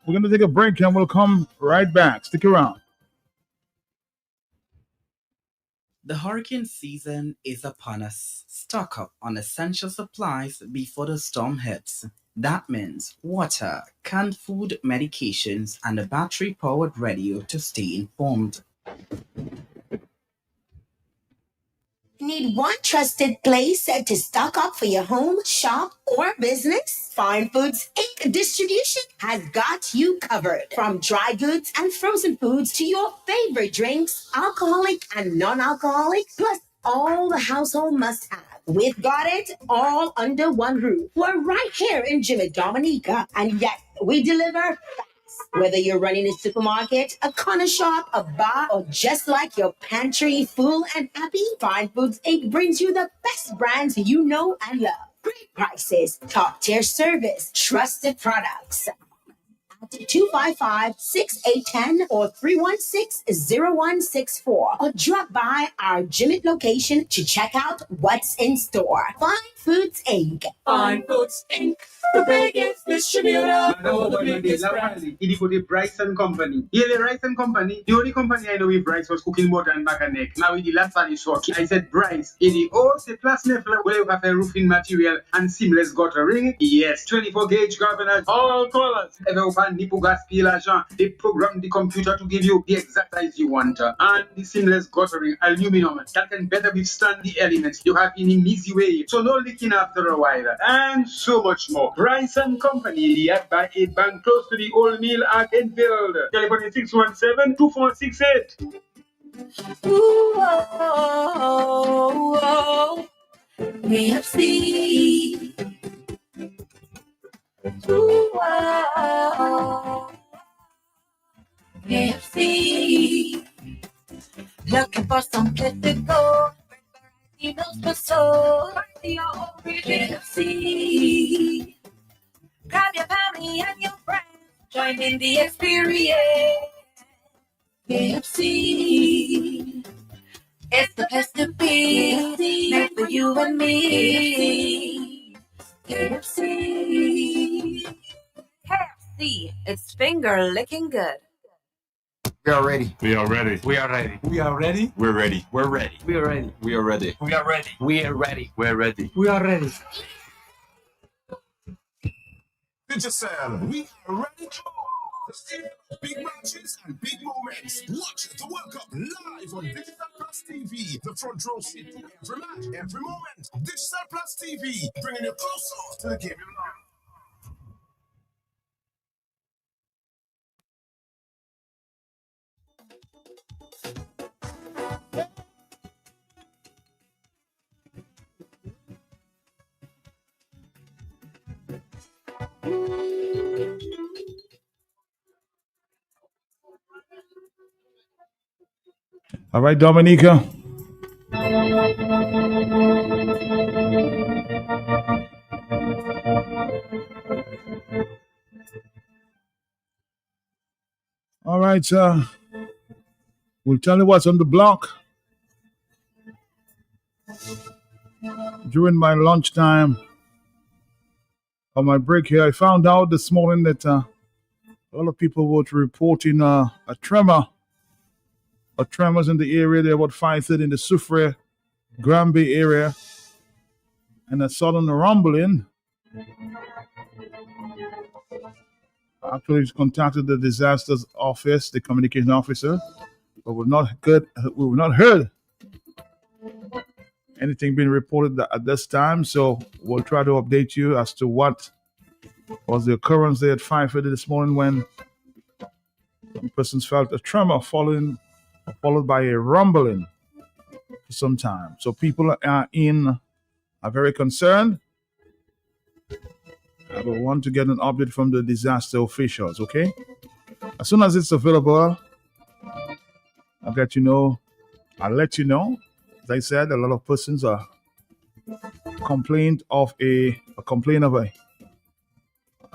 We're going to take a break and we'll come right back. Stick around. The hurricane season is upon us. Stock up on essential supplies before the storm hits. That means water, canned food, medications, and a battery powered radio to stay informed. Need one trusted place to stock up for your home, shop, or business? Fine Foods Inc. Distribution has got you covered. From dry goods and frozen foods to your favorite drinks, alcoholic and non-alcoholic, plus all the household must-have. We've got it all under one roof. We're right here in Jimmy Dominica, and yet we deliver. Whether you're running a supermarket, a corner shop, a bar, or just like your pantry full and happy, Fine Foods Inc. brings you the best brands you know and love. Great prices, top-tier service, trusted products. 255-6810 or 316-0164 or drop by our Jimmy location to check out what's in store. Fine Foods Inc. Fine Foods Inc. The biggest distributor. The biggest brand. It for the Bryce and Company. Here the Rice and Company. The only company I know with Bryce was cooking butter and back and neck. Now with the last valley short. I said Bryce. In the old plus nefla where you have a roofing material and seamless guttering. Yes, 24 gauge governors, all colors. Ever open Nipo gas peel agent. They program the computer to give you the exact size you want. And the seamless guttering aluminum that can better withstand the elements you have in an easy way. So no leaking after a while. And so much more. Bryce and Company, the at by 8 bank close to the old mill at Enfield. Telephone 617-2468. Ooh, oh, oh, oh. KFC. Ooh, oh, KFC. Looking for some place to go. Meals for soul. KFC. Grab your family and your friends. Join in the experience. KFC. It's the place to be. Made for you and me. KFC. KFC. It's finger licking good. We are ready. We are ready. We are ready. We are ready. We're ready. We're ready. We are ready. We are ready. We are ready. We are ready. We're ready. We are ready. Future Sound, we are ready to see big matches and big moments. Watch the World Cup live on Digital Plus TV. The front row seat to every match, every moment. Digital Plus TV, bringing you closer to the game you love. All right, Dominica. All right, we'll tell you what's on the block. During my lunchtime, on my break here, I found out this morning that a lot of people were reporting a tremor. Tremors in the area. They're about 5:30 in the Soufriere, Granby area, and a sudden rumbling. Actually, contacted the disasters office, the communication officer, but we've not heard anything being reported at this time. So we'll try to update you as to what was the occurrence there at 5:30 this morning when some persons felt a tremor followed by a rumbling for some time. So people are very concerned. I will want to get an update from the disaster officials, okay? As soon as it's available, I'll let you know. As I said, a lot of persons are complained of a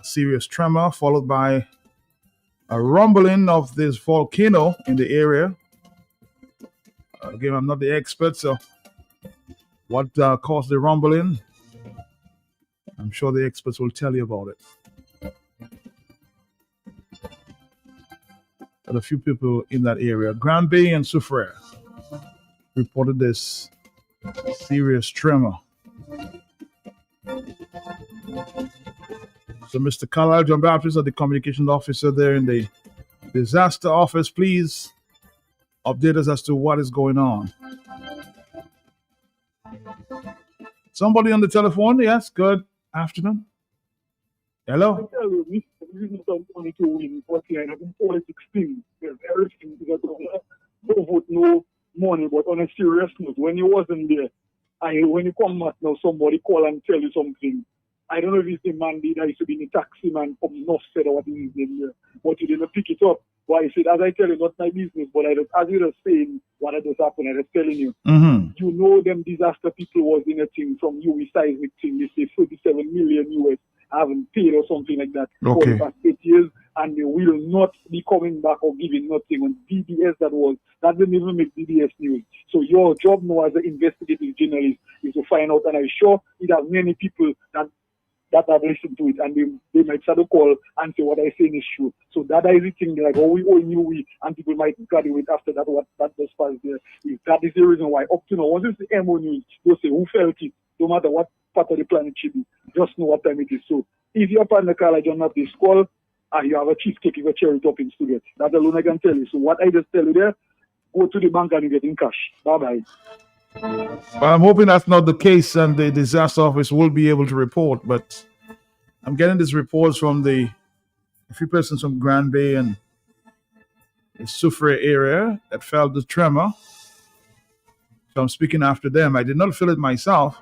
serious tremor followed by a rumbling of this volcano in the area. Again, I'm not the expert, so what caused the rumbling? I'm sure the experts will tell you about it. But a few people in that area, Grand Bay and Soufriere, reported this serious tremor. So, Mr. Carlisle John Baptist, the communications officer there in the disaster office, please update us as to what is going on. Somebody on the telephone? Yes, good afternoon. Hello? I tell you, this is not only to win, but like, I think politics thing, everything is don't vote no money, but on a serious note, when you wasn't there, when you come back now, somebody call and tell you something. I don't know if it's the man that used to be in the taxi man from North said or what is his name here, but you didn't pick it up. But I said, as I tell you, not my business, but as you were saying what had just happened, I was telling you. You know them disaster people was in a thing from UE seismic thing, they say 37 million US haven't paid or something like that for the past 8 years, and they will not be coming back or giving nothing on DBS that didn't even make DBS news. So your job now as an investigative journalist is to find out, and I'm sure it has many people that have listened to it, and they might start to call and say what I say is true. So that is the thing, like, we all knew and people might graduate after that, what that just passed there. That is the reason why up to now, once it's the MO news, they'll say who felt it, no matter what part of the planet should be, just know what time it is. So if you're partner Carla John not this call, you have a cheesecake with a cherry toppings to get. That alone I can tell you. So what I just tell you there, go to the bank and you get in cash. Bye-bye. Well, I'm hoping that's not the case and the disaster office will be able to report, but I'm getting these reports from a few persons from Grand Bay and the Soufriere area that felt the tremor. So I'm speaking after them. I did not feel it myself.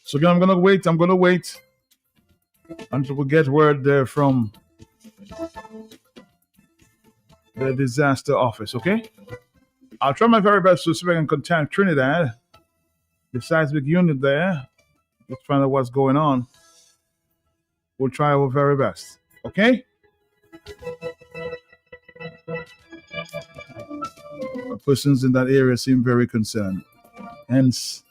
So again, I'm gonna wait until we get word there from the disaster office, okay? I'll try my very best to see if I can contact Trinidad, the seismic unit there. Let's find out what's going on. We'll try our very best, okay? The persons in that area seem very concerned. Hence,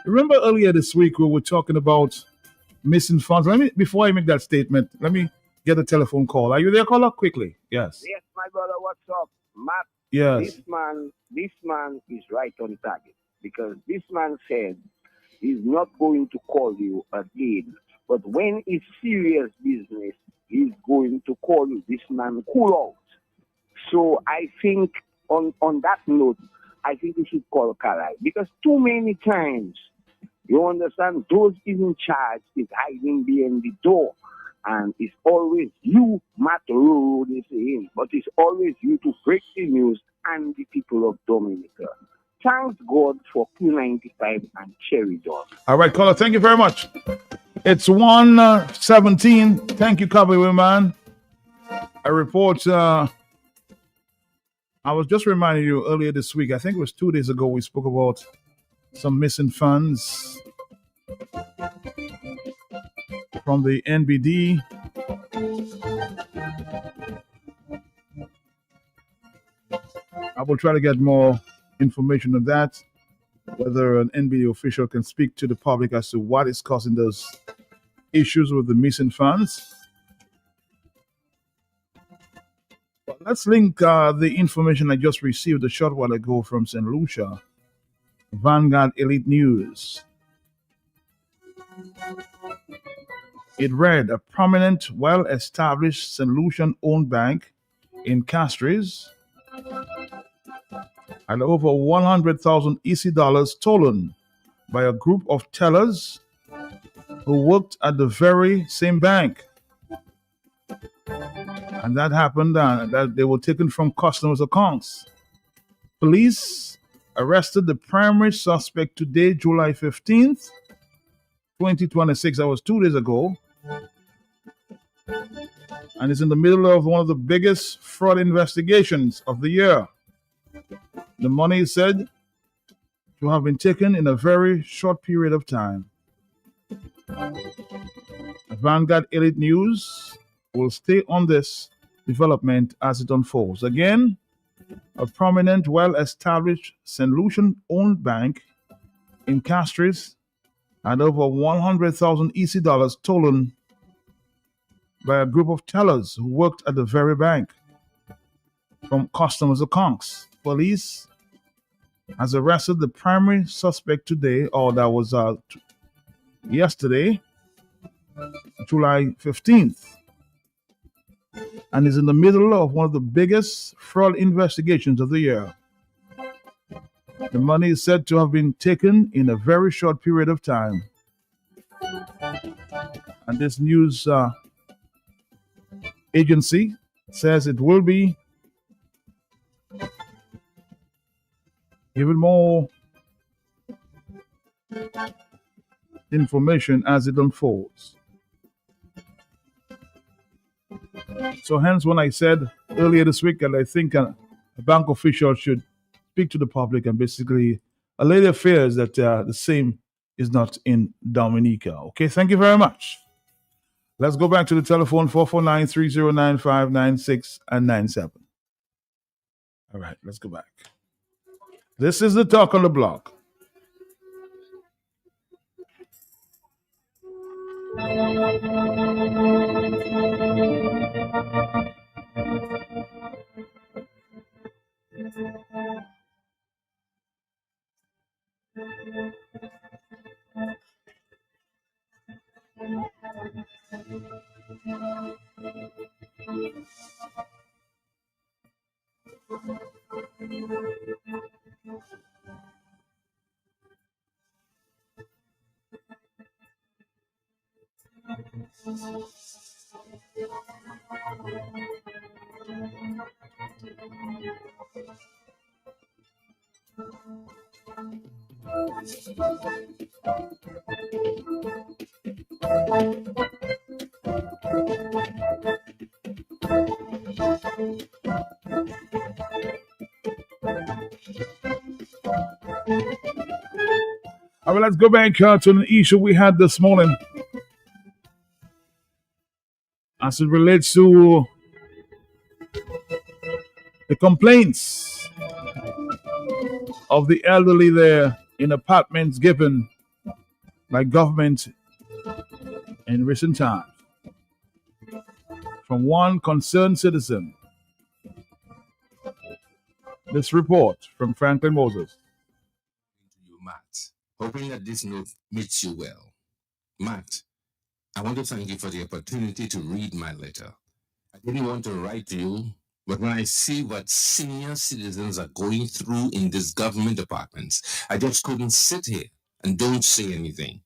remember earlier this week we were talking about missing funds. Before I make that statement, let me get a telephone call. Are you there, caller? Quickly. Yes. Yes, my brother. What's up, Matt? Yes. This man is right on target, because this man said he's not going to call you again, but when it's serious business, he's going to call you. This man cool out. So I think on that note, I think we should call Karai, because too many times, you understand, those in charge is hiding behind the door. And it's always you, Matt Roro, they say him, but it's always you to break the news and the people of Dominica. Thanks God for Q95 and Cherry Dog. All right, caller, thank you very much. It's 1:17. Thank you, Cowboy Man. A report, I was just reminding you earlier this week, I think it was 2 days ago, we spoke about some missing funds from the NBD. I will try to get more information on that, whether an NBD official can speak to the public as to what is causing those issues with the missing funds. But let's link the information I just received a short while ago from St. Lucia, Vanguard Elite News. It read, a prominent, well-established St. Lucian-owned bank in Castries had over 100,000 EC dollars stolen by a group of tellers who worked at the very same bank. And that happened that they were taken from customers' accounts. Police arrested the primary suspect today, July 15th, 2026. That was 2 days ago. And it's in the middle of one of the biggest fraud investigations of the year. The money is said to have been taken in a very short period of time. Vanguard Elite News will stay on this development as it unfolds. Again, a prominent, well-established St. Lucian-owned bank in Castries had over 100,000 EC dollars stolen by a group of tellers who worked at the very bank from customers' accounts. Police has arrested the primary suspect today, or that was yesterday, July 15th, and is in the middle of one of the biggest fraud investigations of the year. The money is said to have been taken in a very short period of time. And this news agency says it will be given more information as it unfolds. So hence when I said earlier this week that I think a bank official should speak to the public and basically allay their fears that the same is not in Dominica. Okay, thank you very much. Let's go back to the telephone, 449-309-596 and 97. All right, let's go back. This is the talk on the block. All right, let's go back to an issue we had this morning as it relates to the complaints of the elderly there in apartments given by government in recent times. From one concerned citizen. This report from Franklin Moses. You, Matt. Hoping that this note meets you well. Matt, I want to thank you for the opportunity to read my letter. I didn't want to write to you, but when I see what senior citizens are going through in these government departments, I just couldn't sit here and don't say anything.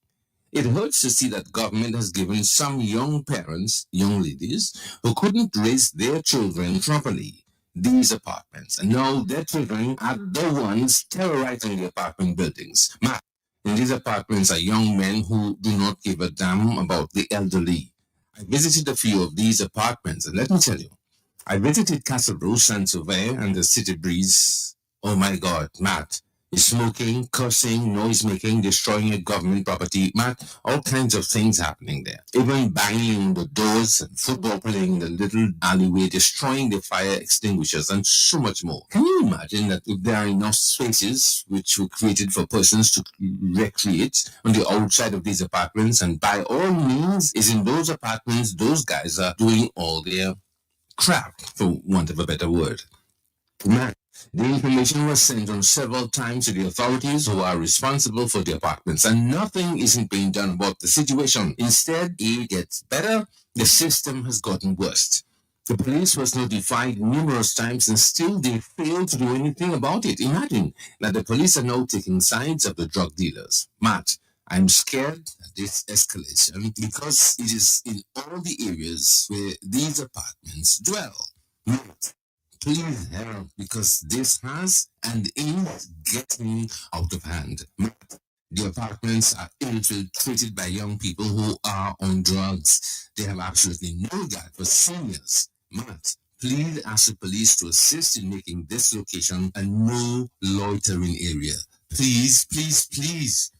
It hurts to see that government has given some young parents, young ladies, who couldn't raise their children properly, these apartments. And now their children are the ones terrorizing the apartment buildings. Matt, in these apartments are young men who do not give a damn about the elderly. I visited a few of these apartments, and let me tell you, I visited Castle Rose, Saint-Sauveur, and the City Breeze. Oh my God, Matt. Smoking, cursing, noise making, destroying a government property, Matt, all kinds of things happening there. Even banging the doors and football playing in the little alleyway, destroying the fire extinguishers, and so much more. Can you imagine that if there are enough spaces which were created for persons to recreate on the outside of these apartments, and by all means is in those apartments those guys are doing all their crap, for want of a better word. Matt, the information was sent on several times to the authorities who are responsible for the apartments, and nothing isn't being done about the situation. Instead, it gets better. The system has gotten worse. The police was notified numerous times, and still they failed to do anything about it. Imagine that the police are now taking sides of the drug dealers. Matt, I'm scared at this escalation because it is in all the areas where these apartments dwell. Matt, please help because this has and is getting out of hand. Matt, the apartments are infiltrated by young people who are on drugs. They have absolutely no regard for seniors. Matt, please ask the police to assist in making this location a no loitering area. Please, please, please.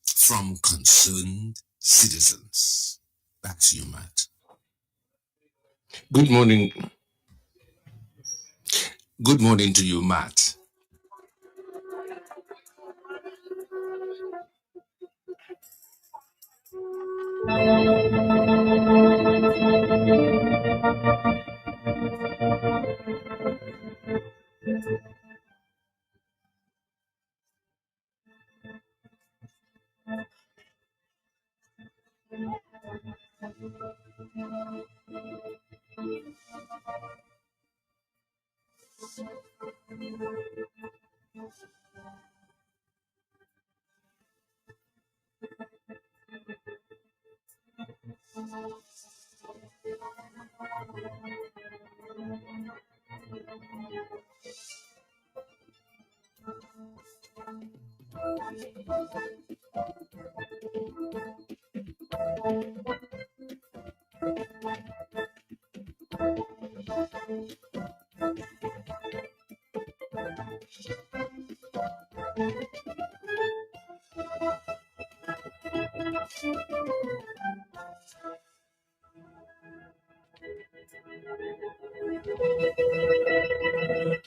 From concerned citizens. Back to you, Matt. Good morning. Good morning to you, Matt.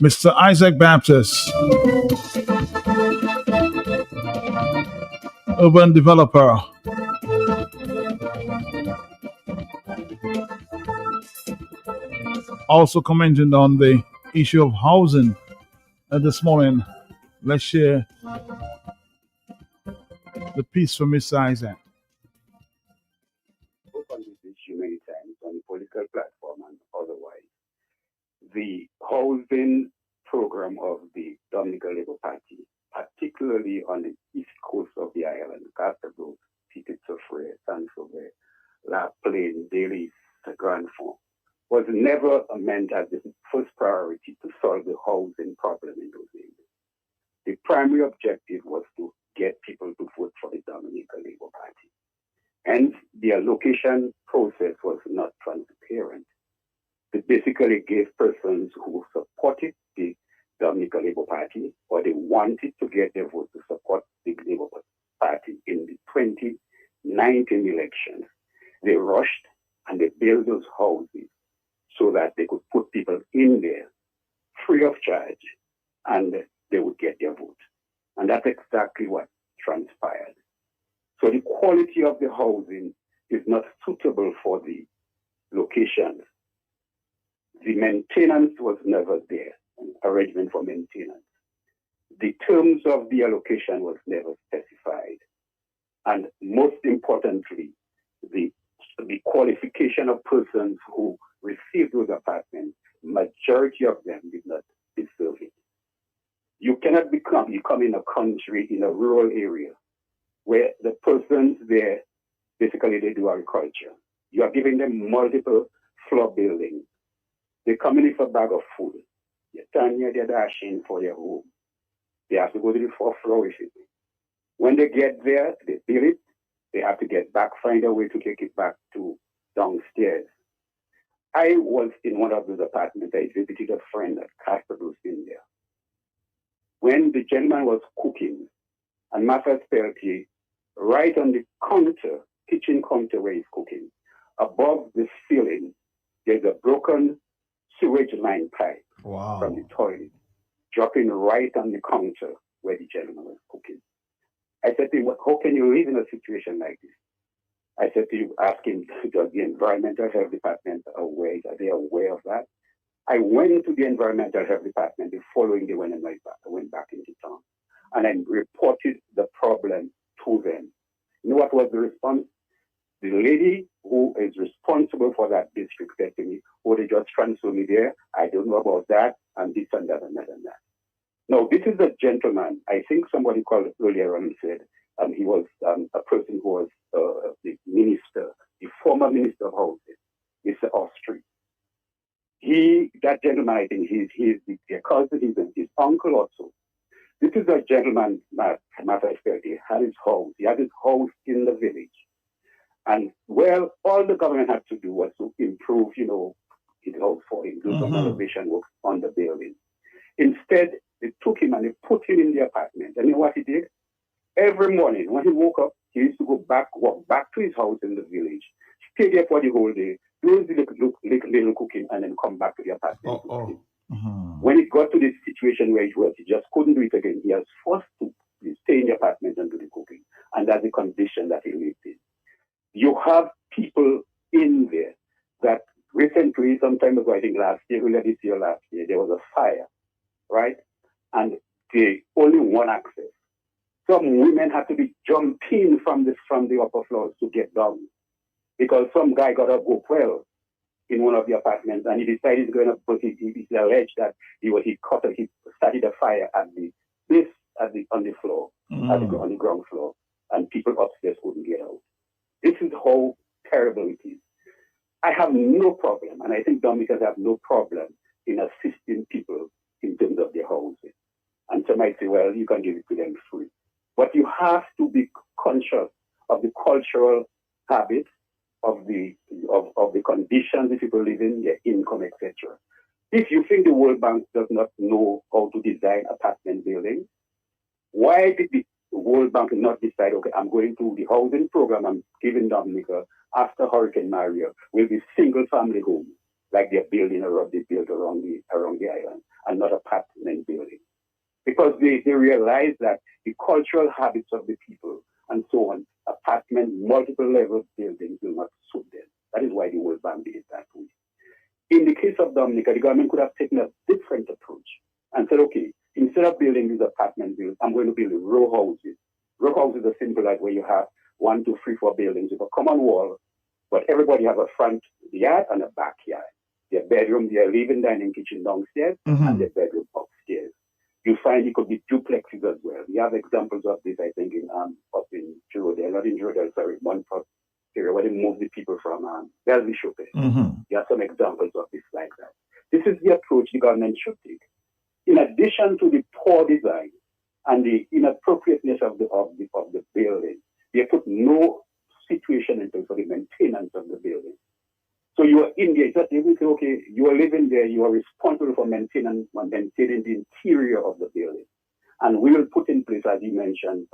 Mr. Isaac Baptist, urban developer. Also commenting on the issue of housing this morning. Let's share the piece from Mr. Isaac. Spoke on this issue many times on the political platform and otherwise. The housing program of the Dominican Labour Party, particularly on the east coast of the island, Castlebrooke, Petit Soufrière, Saint-Sauveur, La Plaine, Daly, Grand Fond, was never meant as the first priority to solve the housing problem in those areas. The primary objective was to get people to vote for the Dominican Labour Party. Hence, the allocation process was not transparent. It basically gave persons who supported the Dominican Labour Party or they wanted to get their vote to support the Labour Party in the 2019 elections. They rushed and they built those houses so that they could put people in there free of charge and they would get their vote. And that's exactly what transpired. So the quality of the housing is not suitable for the locations. The maintenance was never there, an arrangement for maintenance. The terms of the allocation was never specified. And most importantly, the qualification of persons who received those apartments, majority of them did not deserve it. You cannot become in a country, in a rural area, where the persons there, basically they do agriculture. You are giving them multiple floor buildings. They come in for a bag of food. You turn your dashing for your home. They have to go to the fourth floor with it. When they get there, they build it. They have to get back, find a way to take it back to downstairs. I was in one of those apartments. I visited a friend at Castlebrooke in there. When the gentleman was cooking, and Martha Spelty, right on the counter, kitchen counter where he's cooking, above the ceiling, there's a broken sewage line pipe from the toilet, dropping right on the counter where the gentleman was cooking. I said to him, how can you live in a situation like this? I said to you, ask him, does the Environmental Health Department aware? Are they aware of that? I went to the Environmental Health Department the following day when I went back into town, and I reported the problem to them. You know what was the response? The lady who is responsible for that district said to me, oh, they just transfer me there. I don't know about that, and this and that and that and that. Now, this is a gentleman. I think somebody called earlier on and said He was a person who was the minister, the former minister of housing, Mr. Austri. That gentleman, I think he's the cousin, he's his uncle also. This is a gentleman, matter of fact, he had his house in the village. And well, all the government had to do was to improve, his house for him, do some renovation work on the building. Instead, they took him and they put him in the apartment. And you know what he did? Every morning when he woke up, he used to walk back to his house in the village, stay there for the whole day, do the little cooking, and then come back to the apartment. When it got to this situation where he just couldn't do it again, he was forced to stay in the apartment and do the cooking. And that's the condition that he lived in. You have people in there that recently, some time ago, I think last year, there was a fire, right? And they only one access. Some women had to be jumping from the upper floors to get down because some guy got a go well in one of the apartments and he decided he's going to put it. He alleged that he started a fire on the floor, on the ground floor, and people upstairs couldn't get out. This is how terrible it is. I have no problem, and I think Dominicans have no problem in assisting people in terms of their housing. And some might say, well, you can give it to them free. But you have to be conscious of the cultural habits, of the conditions that people live in, their income, etc. If you think the World Bank does not know how to design apartment buildings, why did the World Bank not decide, okay, I'm going to the housing program I'm giving Dominica after Hurricane Maria will be single family homes like they're building around the island and not apartment buildings. Because they realize that the cultural habits of the people and so on, apartment, multiple level buildings will not suit them. That is why the World Bank did it that way. In the case of Dominica, the government could have taken a different approach and said, okay, instead of building these apartment buildings, I'm going to build row houses. Row houses are simple, like where you have 1, 2, 3, 4 buildings with a common wall, but everybody have a front yard and a backyard. Their bedroom, their living, dining, kitchen downstairs, and their bedroom upstairs. You find it could be duplexes as well. We have examples of this, I think, up in Jordan, not in Jordan, sorry, Montfort area, where they moved the people from Bellevue Shopping. You have some examples of this like that. This is the approach the government should take. In addition to the poor design and the inappropriateness of the building, they put no situation in place for the maintenance of the building. So you are in there, just able to say, okay, you are living there, you are responsible for maintaining the interior of the building. And we will put in place, as you mentioned,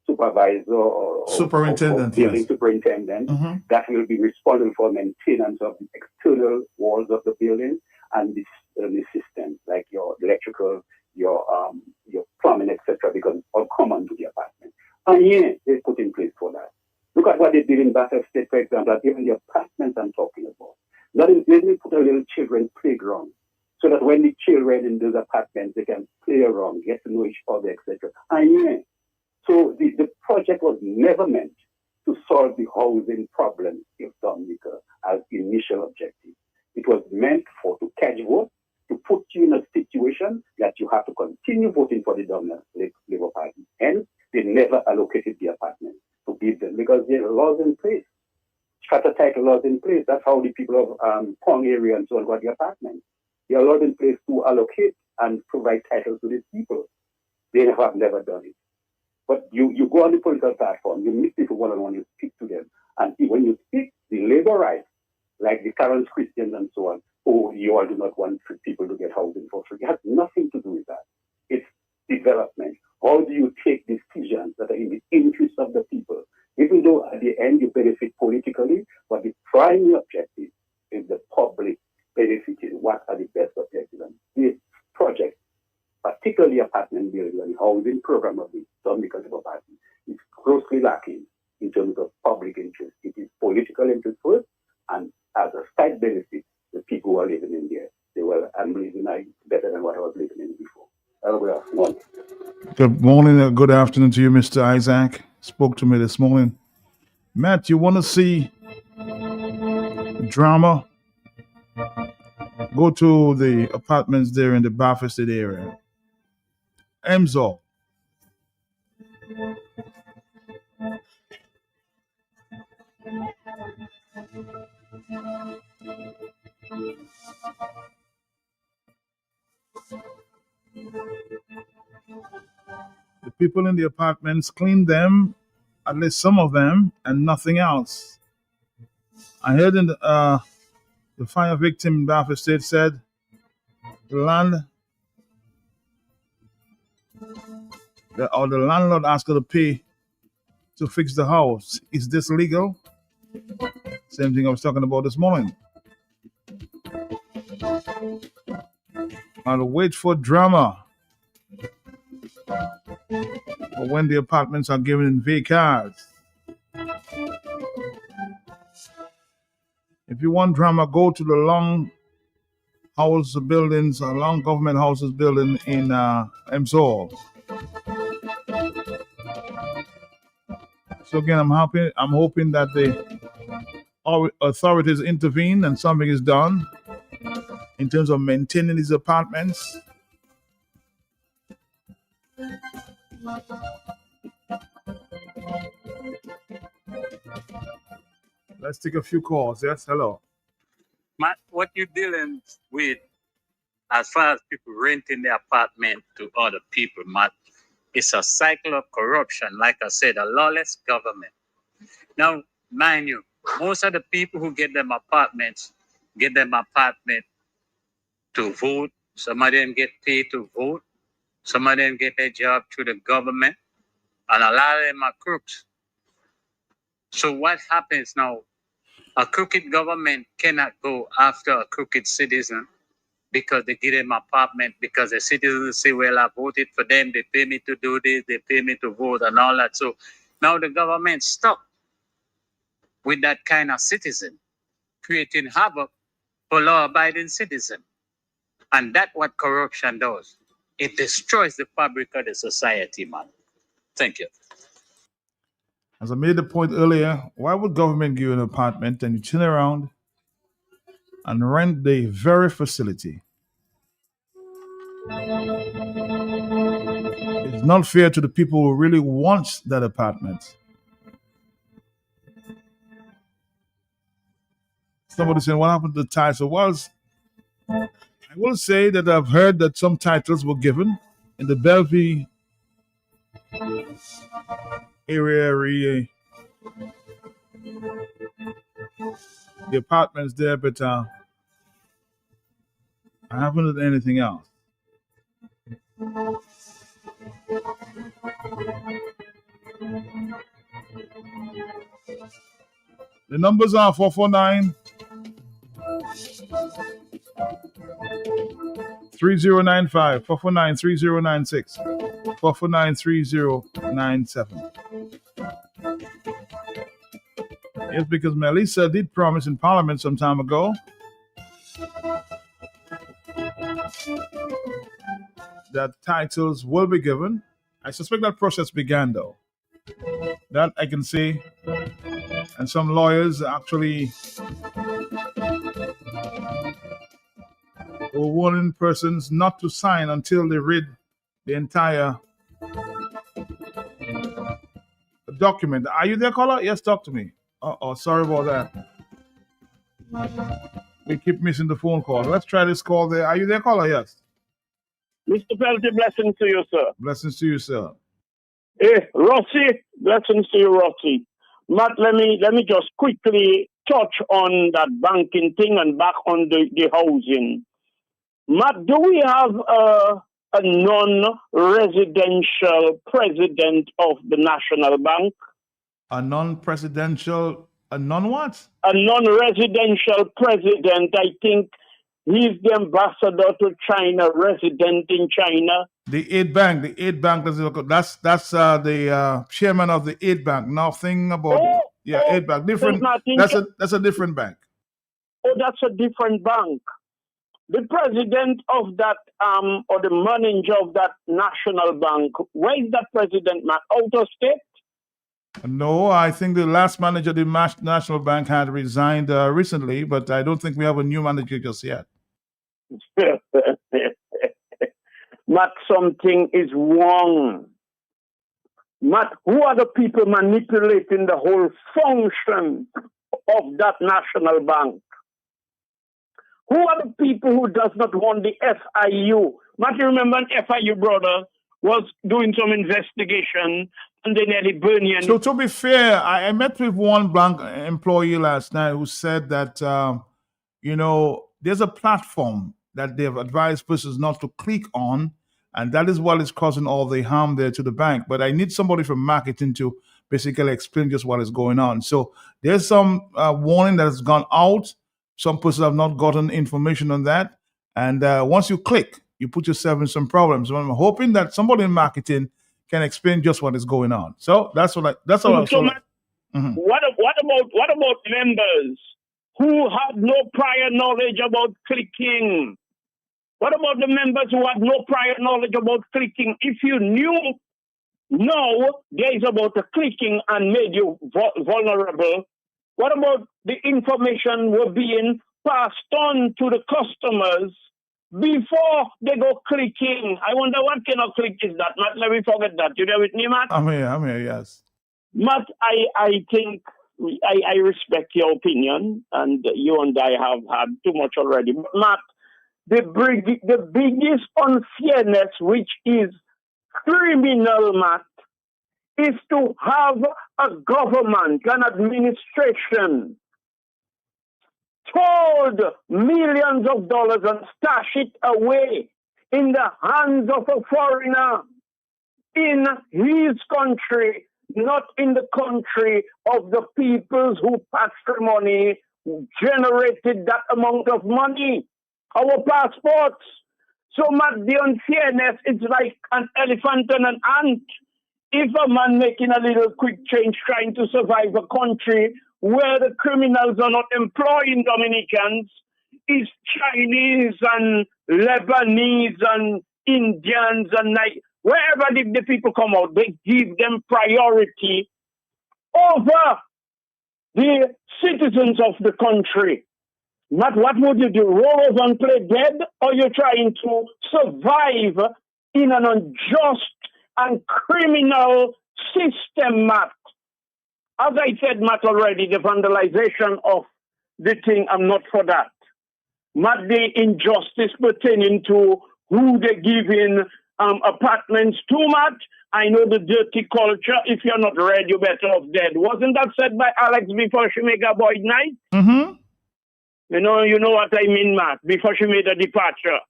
supervisor or superintendent, building superintendent that will be responsible for maintenance of the external walls of the building and the systems like your electrical, your plumbing, etc., because it's all common to the apartment. And yeah, they put in place for that. Look at what they did in Bathurst State, for example, even the apartments I'm talking about. They didn't put a little children's playground so that when the children in those apartments, they can play around, get to know each other, etc. And yeah, so the project was never meant to solve the housing problem of Dominica as initial objective. It was meant to catch votes, to put you in a situation that you have to continue voting for the dominant Labour Party. Hence, they never allocated the apartment to give them because there are laws in place, strata title laws in place. That's how the people of Pong area and so on got the apartments. There are laws in place to allocate and provide titles to these people. They have never done it. But you go on the political platform, you meet people one-on-one, you speak to them. And when you speak, the labor rights, like the Karens Christians and so on, you all do not want people to get housing for free. It has nothing to do with that. It's development. How do you take decisions that are in the interest of the people? Even though at the end you benefit politically, but the primary objective is the public benefiting. What are the best objectives? And this project, particularly apartment building and housing program of the Dominica Labour Party, is grossly lacking in terms of public interest. It is political interest first, and as a side benefit, the people who are living in there, I'm living better than what I was living in before. Good morning and good afternoon to you, Mr. Isaac. Spoke to me this morning. Matt, you want to see drama? Go to the apartments there in the Bathurst area. Emsall. The people in the apartments cleaned them, at least some of them, and nothing else. I heard in the fire victim in Bath Estate said the landlord asked her to pay to fix the house. Is this legal? Same thing I was talking about this morning. I'll wait for drama. But when the apartments are given in vacancies. If you want drama, go to the long house buildings, long government houses building in Emsall. So again, I'm hoping that the authorities intervene and something is done in terms of maintaining these apartments. Let's take a few calls. Yes, hello. Matt, what you dealing with as far as people renting their apartment to other people, Matt, it's a cycle of corruption. Like I said, a lawless government. Now, mind you, most of the people who get them apartment to vote. Some of them get paid to vote. Some of them get their job through the government. And a lot of them are crooks. So what happens now? A crooked government cannot go after a crooked citizen because they give them apartment, because the citizens say, well, I voted for them, they pay me to do this, they pay me to vote and all that. So now the government's stuck with that kind of citizen, creating havoc for law-abiding citizens. And that's what corruption does. It destroys the fabric of the society, man. Thank you. As I made the point earlier, why would government give you an apartment and you turn around and rent the very facility? It's not fair to the people who really want that apartment. Somebody saying, what happened to the title? Well, I will say that I've heard that some titles were given in the Bellevue area, the apartments there, but I haven't heard anything else. The numbers are 449 3095, 449 3096, 449 3097. Yes, because Melissa did promise in Parliament some time ago that titles will be given. I suspect that process began, though. That I can see. And some lawyers actually were warning persons not to sign until they read the entire document. Are you there, caller? Yes, talk to me. Oh, sorry about that. We keep missing the phone call. Let's try this call there. Are you there, caller? Yes. Mr. Pelty, blessings to you, sir. Blessings to you, sir. Hey, Rossi, blessings to you, Rossi. Matt, let me just quickly touch on that banking thing and back on the housing. Matt, do we have a non-residential president of the National Bank? A non-presidential, a non-what? A non-residential president. I think he's the ambassador to China, resident in China. The 8 Bank, that's the chairman of the 8 Bank. Nothing about 8 Bank. Different. That's a different bank. Oh, that's a different bank. The president of that or the manager of that national bank, where is that president, Matt? Out of state? No, I think the last manager of the National Bank had resigned recently, but I don't think we have a new manager just yet. Matt, something is wrong. Matt, who are the people manipulating the whole function of that national bank? Who are the people who does not want the FIU? Matt, you remember an FIU brother was doing some investigation and they nearly burned you. So to be fair, I met with one bank employee last night who said that, there's a platform that they've advised persons not to click on, and that is what is causing all the harm there to the bank. But I need somebody from marketing to basically explain just what is going on. So there's some warning that has gone out. Some persons have not gotten information on that. And once you click, you put yourself in some problems. So I'm hoping that somebody in marketing can explain just what is going on. So that's what I So Matt, what about members who had no prior knowledge about clicking? What about the members who had no prior knowledge about clicking? If you knew nowadays about the clicking and made you vulnerable, what about the information were being passed on to the customers before they go clicking? I wonder what kind of click is that, Matt? Let me forget that. You there with me, Matt? I'm here, yes. Matt, I think I respect your opinion, and you and I have had too much already. But Matt, the biggest unfairness, which is criminal, Matt, is to have a government, an administration, hold millions of dollars and stash it away in the hands of a foreigner in his country, not in the country of the peoples who patrimony generated that amount of money, our passports. So much the unfairness, it's like an elephant and an ant. If a man making a little quick change trying to survive a country where the criminals are not employing Dominicans, is Chinese and Lebanese and Indians and wherever the people come out, they give them priority over the citizens of the country. Not what would you do, roll over and play dead, or you're trying to survive in an unjust and criminal system, Matt? As I said, Matt, already, the vandalization of the thing, I'm not for that. Matt, the injustice pertaining to who they give in apartments to, Matt. I know the dirty culture. If you're not red, you're better off dead. Wasn't that said by Alex before she made a Boyd night? Mm-hmm. You know what I mean, Matt, before she made a departure.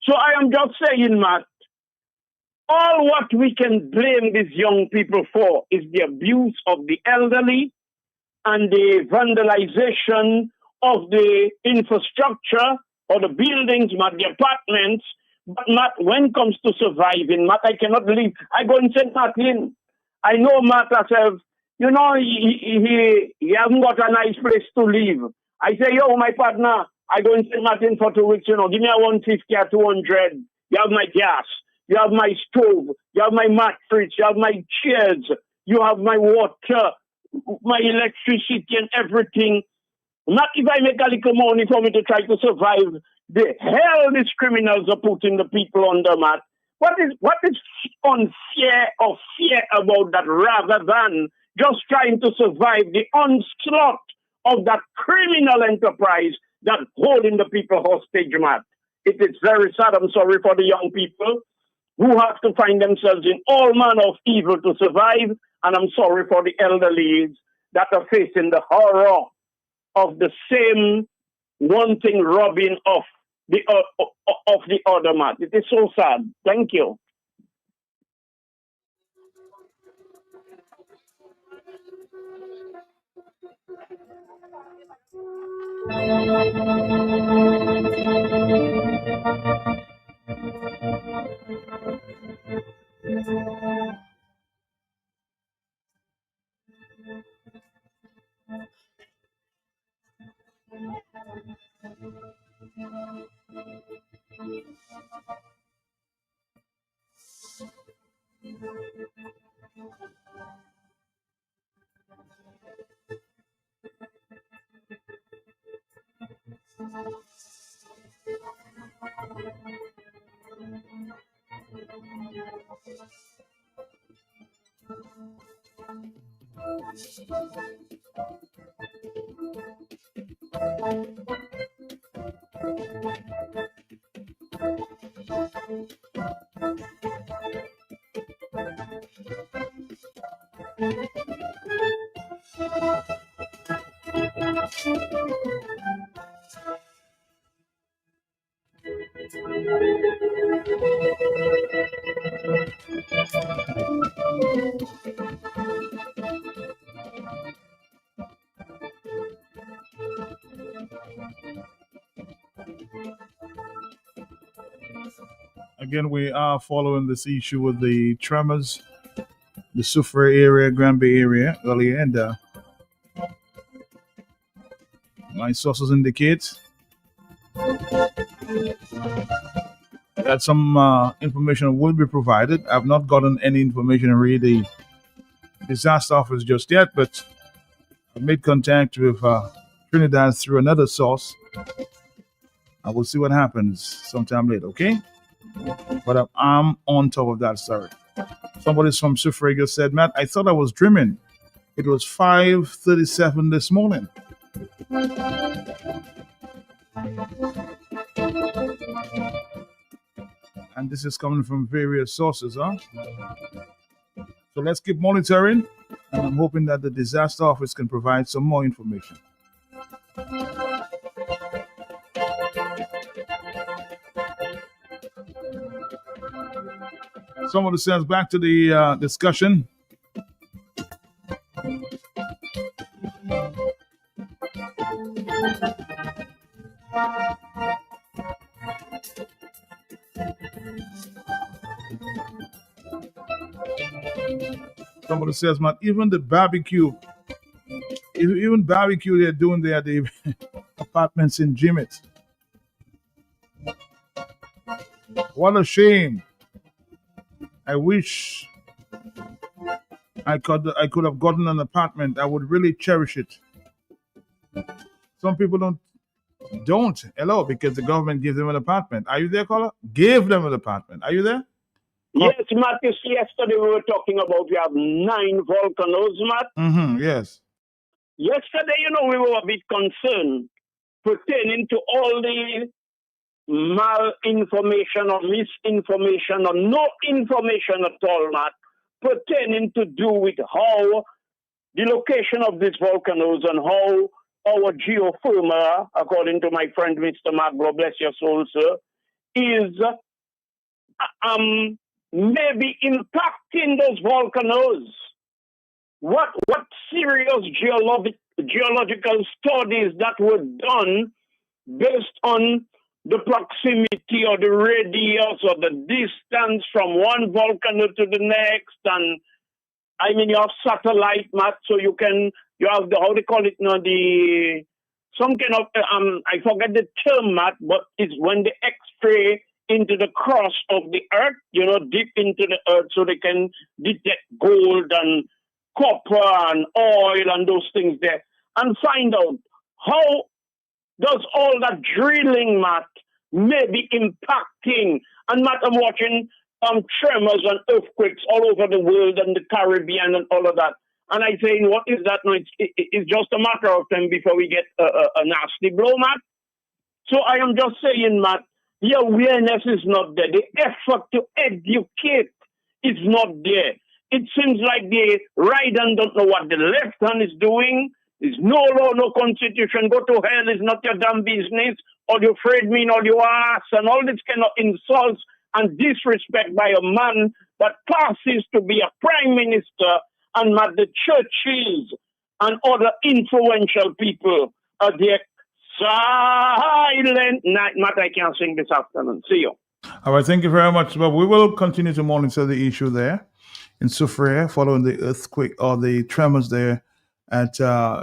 So I am just saying, Matt, all what we can blame these young people for is the abuse of the elderly and the vandalization of the infrastructure or the buildings, Matt, the apartments. But Matt, when it comes to surviving, Matt, I cannot live. I go in St. Martin. I know Matt herself, he hasn't got a nice place to live. I say, yo, my partner, I go in St. Martin for 2 weeks, give me a 150 or 200. You have my gas. You have my stove. You have my mattress. You have my chairs. You have my water, my electricity and everything. Not if I make a little money for me to try to survive the hell these criminals are putting the people under, Matt. What is unfair or fair about that rather than just trying to survive the onslaught of that criminal enterprise that holding the people hostage, Matt? It is very sad. I'm sorry for the young people who have to find themselves in all manner of evil to survive. And I'm sorry for the elderly that are facing the horror of the same one thing robbing of the other, Matt. It is so sad. Thank you. Again, we are following this issue with the tremors, the Soufriere area, Grand Bay area earlier, and my sources indicate that some information will be provided. I've not gotten any information in the disaster office just yet, but I've made contact with Trinidad through another source. I will see what happens sometime later, okay? But I'm on top of that story. Somebody from Soufriere said, Matt, I thought I was dreaming. It was 5:37 this morning. And this is coming from various sources, huh? So let's keep monitoring, and I'm hoping that the disaster office can provide some more information. Somebody says, back to the discussion. Somebody says, man, even the barbecue, even barbecue they're doing there at the apartments in Jimmet. What a shame. I wish I could have gotten an apartment. I would really cherish it. Some people don't. Hello, because the government gives them an apartment. Are you there, caller? Give them an apartment. Are you there? Yes, Matt, you see, yesterday we were talking about we have 9 volcanoes, Matt. Yes. Yesterday, we were a bit concerned pertaining to all the malinformation or misinformation or no information at all, Matt, pertaining to do with how the location of these volcanoes and how our geothermal, according to my friend Mr. Maglo, bless your soul, sir, is maybe impacting those volcanoes. What serious geological studies that were done based on the proximity or the radius or the distance from one volcano to the next, and I mean you have satellite map, so you have the, how they call it now, some kind of I forget the term, Matt, but it's when they X-ray into the crust of the earth, deep into the earth, so they can detect gold and copper and oil and those things there, and find out how does all that drilling, Matt, may be impacting. And Matt, I'm watching tremors and earthquakes all over the world and the Caribbean and all of that. And I say, what is that? No, it's just a matter of time before we get a nasty blow, Matt. So I am just saying, Matt, the awareness is not there. The effort to educate is not there. It seems like the right hand don't know what the left hand is doing. There's no law, no constitution. Go to hell is not your damn business. Or you afraid me, or you ass, and all this kind of insults and disrespect by a man that passes to be a prime minister, and the churches and other influential people are there silent night. Matt, I can't sing this afternoon. See you. All right, thank you very much. Well, we will continue to monitor the issue there in Soufriere following the earthquake or the tremors there at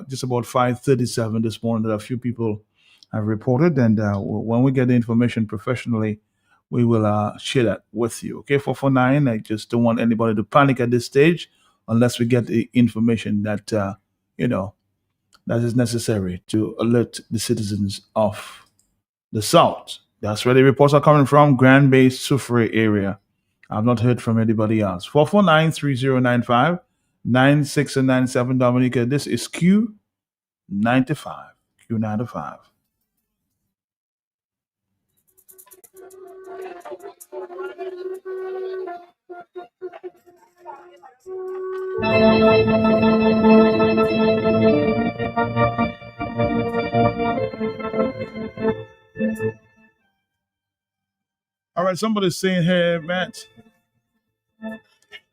just about 5:37 this morning that a few people have reported. And when we get the information professionally, we will share that with you. Okay, 449, I just don't want anybody to panic at this stage unless we get the information that, that is necessary to alert the citizens of the South. That's where the reports are coming from, Grand Bay, Soufriere area. I've not heard from anybody else. 449-3095. 96 and 97 Dominica. This is Q95. Q95. All right, somebody's saying here, Matt,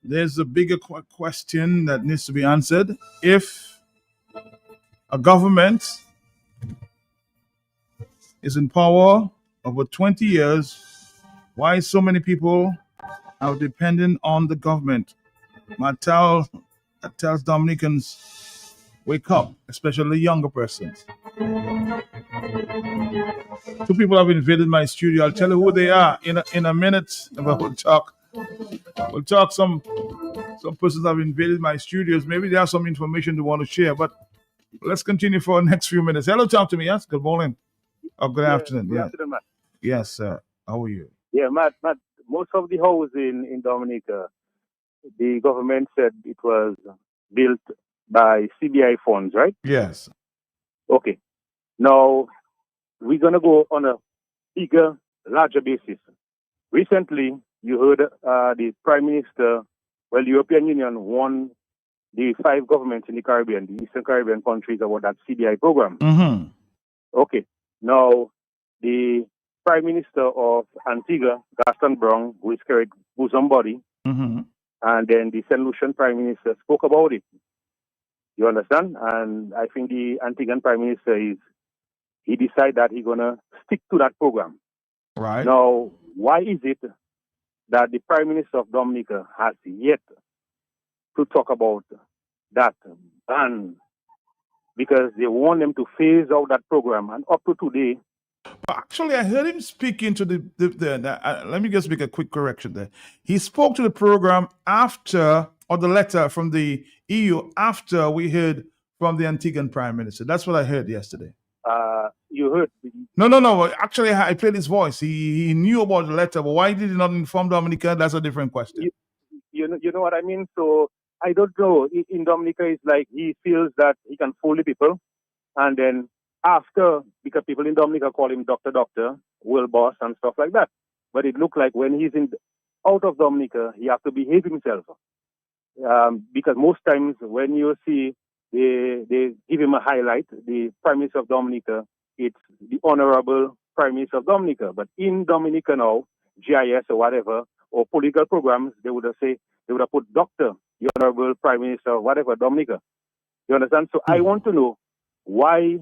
there's a bigger question that needs to be answered. If a government is in power over 20 years, why so many people are dependent on the government? Matt tells Dominicans, wake up, especially younger persons. Two people have invaded my studio. I'll tell you who they are in a minute. We'll talk. Some persons have invaded my studios. Maybe they have some information they want to share. But let's continue for the next few minutes. Hello, talk to me. Yes. Good morning. Or good afternoon. Good afternoon, Matt. Yes, sir. How are you? Yeah, Matt. Most of the houses in Dominica, the government said it was built by CBI funds, right? Yes. Okay. Now, we're going to go on a bigger, larger basis. Recently, you heard the Prime Minister, the European Union won the 5 governments in the Caribbean, the Eastern Caribbean countries, about that CBI program. Mm-hmm. Okay. Now, the Prime Minister of Antigua, Gaston Brown, who is carried bosom body, mm-hmm. and then the St. Lucian Prime Minister spoke about it. You understand? And I think the Antiguan Prime Minister he decided that he's going to stick to that program. Right. Now, why is it that the Prime Minister of Dominica has yet to talk about that ban? Because they want them to phase out that program. And up to today... Actually, I heard him speaking to the let me just make a quick correction there. He spoke to the program after, or the letter from the EU after we heard from the Antiguan Prime Minister. That's what I heard yesterday. You heard? No. Actually, I played his voice. He knew about the letter, but why did he not inform Dominica? That's a different question. You know what I mean? So I don't know. In Dominica, it's like he feels that he can fool the people, and then after, because people in Dominica call him Doctor, world boss, and stuff like that. But it looked like when he's out of Dominica, he has to behave himself. Because most times when you see they give him a highlight, the Prime Minister of Dominica, it's the Honorable Prime Minister of Dominica. But in Dominica now, GIS or whatever, or political programs, they would have put Doctor, the Honorable Prime Minister of whatever, Dominica. You understand? So I want to know why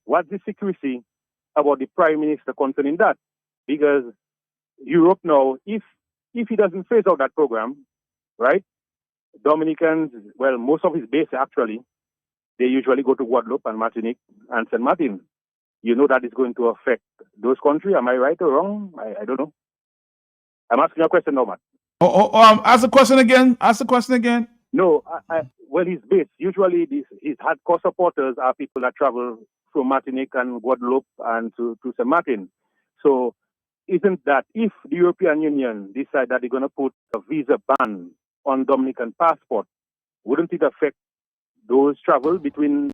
what's the secrecy about the Prime Minister concerning that? Because Europe now, if he doesn't phase out that program, right? Dominicans, most of his base actually, they usually go to Guadeloupe and Martinique and St. Martin. You know that is going to affect those countries. Am I right or wrong? I don't know. I'm asking a question now, Matt. Ask the question again. No, his base, usually his hardcore supporters are people that travel from Martinique and Guadeloupe and to St. Martin. So isn't that if the European Union decide that they're going to put a visa ban on Dominican passport, wouldn't it affect those travel between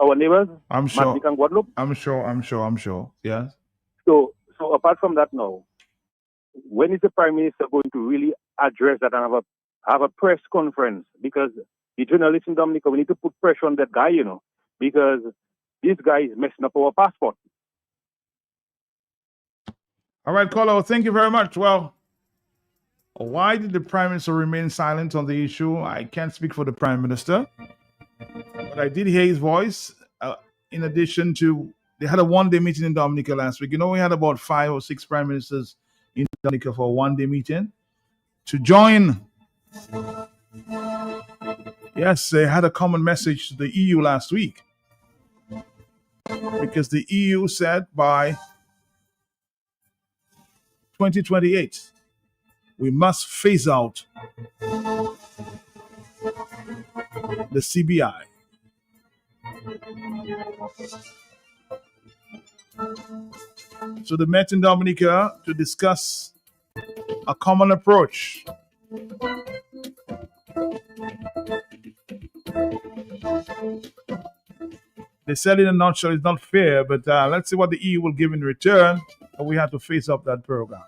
our neighbors, I'm sure. Martinique and Guadeloupe? I'm sure. Yes. So apart from that now, when is the Prime Minister going to really address that and have a press conference? Because the journalists in Dominica, we need to put pressure on that guy, because this guy is messing up our passport. All right, caller, thank you very much. Well, why did the Prime Minister remain silent on the issue? I can't speak for the Prime Minister, but I did hear his voice. In addition to, they had a one-day meeting in Dominica last week. We had about 5 or 6 Prime Ministers in Dominica for a one-day meeting to join. Yes, they had a common message to the EU last week, because the EU said by 2028, we must phase out the CBI. So they met in Dominica to discuss a common approach. They said in a nutshell, it's not fair, but let's see what the EU will give in return. And we have to face out that program.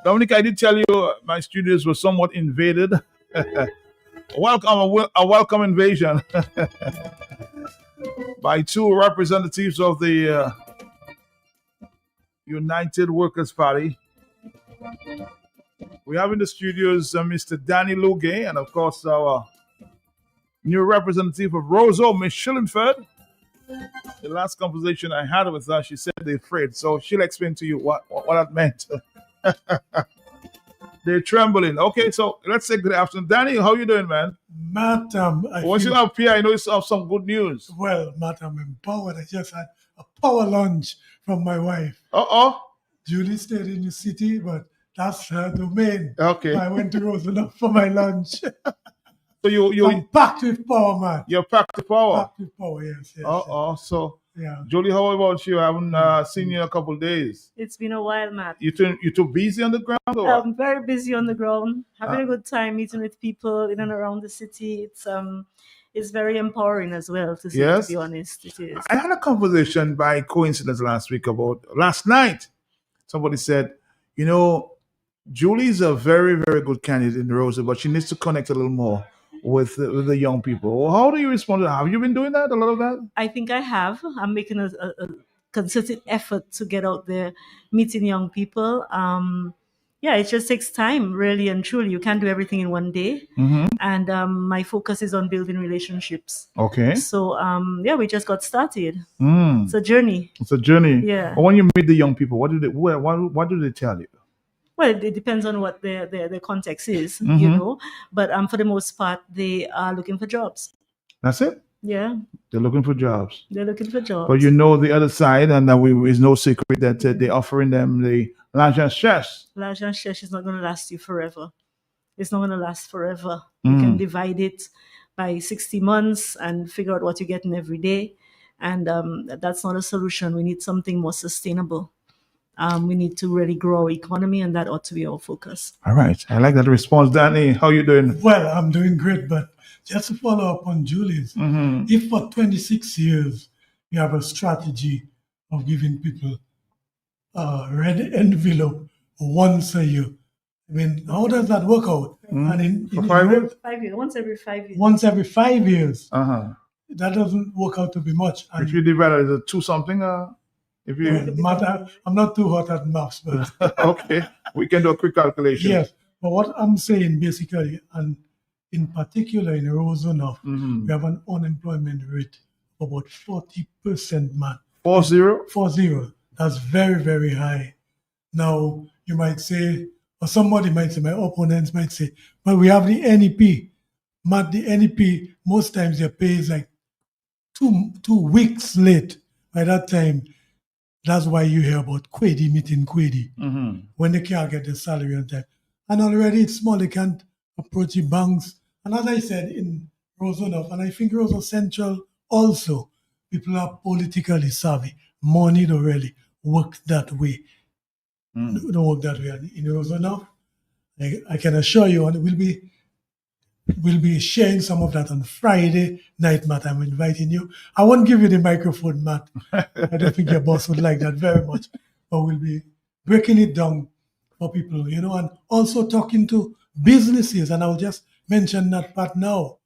Dominic, I did tell you my studios were somewhat invaded. A welcome invasion by two representatives of the United Workers' Party. We have in the studios Mr. Danny Lugay and, of course, our new representative of Roseau, Miss Schillenford. The last conversation I had with her, she said they're afraid. So she'll explain to you what that meant. They're trembling. Okay, so let's say good afternoon. Danny, how you doing, man? Matt, Once you up here, I know you have some good news. Well, Matt, I'm empowered. I just had a power lunch from my wife. Uh-oh. Julie stayed in the city, but that's her domain. Okay. I went to Rosenau for my lunch. So I'm packed with power, man. You're packed with power? Packed with power, yes. So, yeah. Julie, how about you? I haven't seen you in a couple of days. It's been a while, Matt. You too busy on the ground? Or? I'm very busy on the ground, having a good time meeting with people in and around the city. It's very empowering as well, to be honest. It is. I had a conversation by coincidence last night. Somebody said, Julie's a very, very good candidate in Roseau, but she needs to connect a little more with the young people. How do you respond to that? Have you been doing that, a lot of that? I think I have. I'm making a concerted effort to get out there, meeting young people. It just takes time, really and truly. You can't do everything in one day. Mm-hmm. And my focus is on building relationships. Okay. So, we just got started. Mm. It's a journey. Yeah. But when you meet the young people, what do they tell you? Well, it depends on what their context is, Mm-hmm. But for the most part, they are looking for jobs. That's it? Yeah. They're looking for jobs. They're looking for jobs. But the other side, and it's no secret that they're offering them the l'argent cherche. L'argent cherche is not going to last you forever. It's not going to last forever. You can divide it by 60 months and figure out what you're getting every day. And that's not a solution. We need something more sustainable. We need to really grow our economy, and that ought to be our focus. All right. I like that response. Danny, how you doing? Well, I'm doing great, but just to follow up on Julie's, if for 26 years you have a strategy of giving people a red envelope once a year, I mean, how does that work out? And for 5 years? 5 years, once every 5 years. Once every 5 years. Uh-huh. That doesn't work out to be much. And if you divide it as 2 something, I'm not too hot at maths, but okay, we can do a quick calculation. Yes, but what I'm saying basically, and in particular in Roseau North, we have an unemployment rate of about 40%, man. 40? That's very, very high. Now, you might say, or somebody might say, my opponents might say, but we have the NEP. Matt, the NEP, most times their pay is like two weeks late. By that time, that's why you hear about Kwedi meeting Kwedi, when they can't get the salary on time. And already it's small, they can't approach the banks. And as I said, in Roseau North, and I think Roseau Central also, people are politically savvy. Money don't really work that way. Don't work that way. And in Roseau North, I can assure you, and we'll be sharing some of that on Friday night, Matt. I'm inviting you. I won't give you the microphone, Matt. I don't think your boss would like that very much. But we'll be breaking it down for people, and also talking to businesses. And I'll just mention that part now.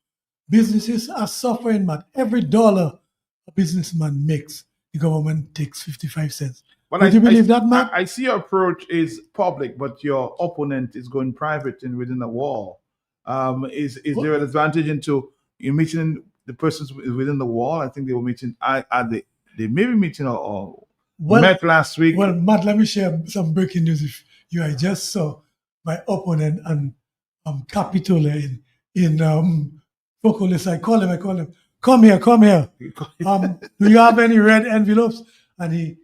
Businesses are suffering, Matt. Every dollar a businessman makes, the government takes 55 cents. Would you believe that, Matt? I see your approach is public, but your opponent is going private and within a wall. Is there an advantage into you meeting the persons within the wall? I think they were meeting. They may be meeting or met last week. Well, Matt, let me share some breaking news. If I just saw my opponent and Capitol in Focolis. I call him. Come here. Do you have any red envelopes? And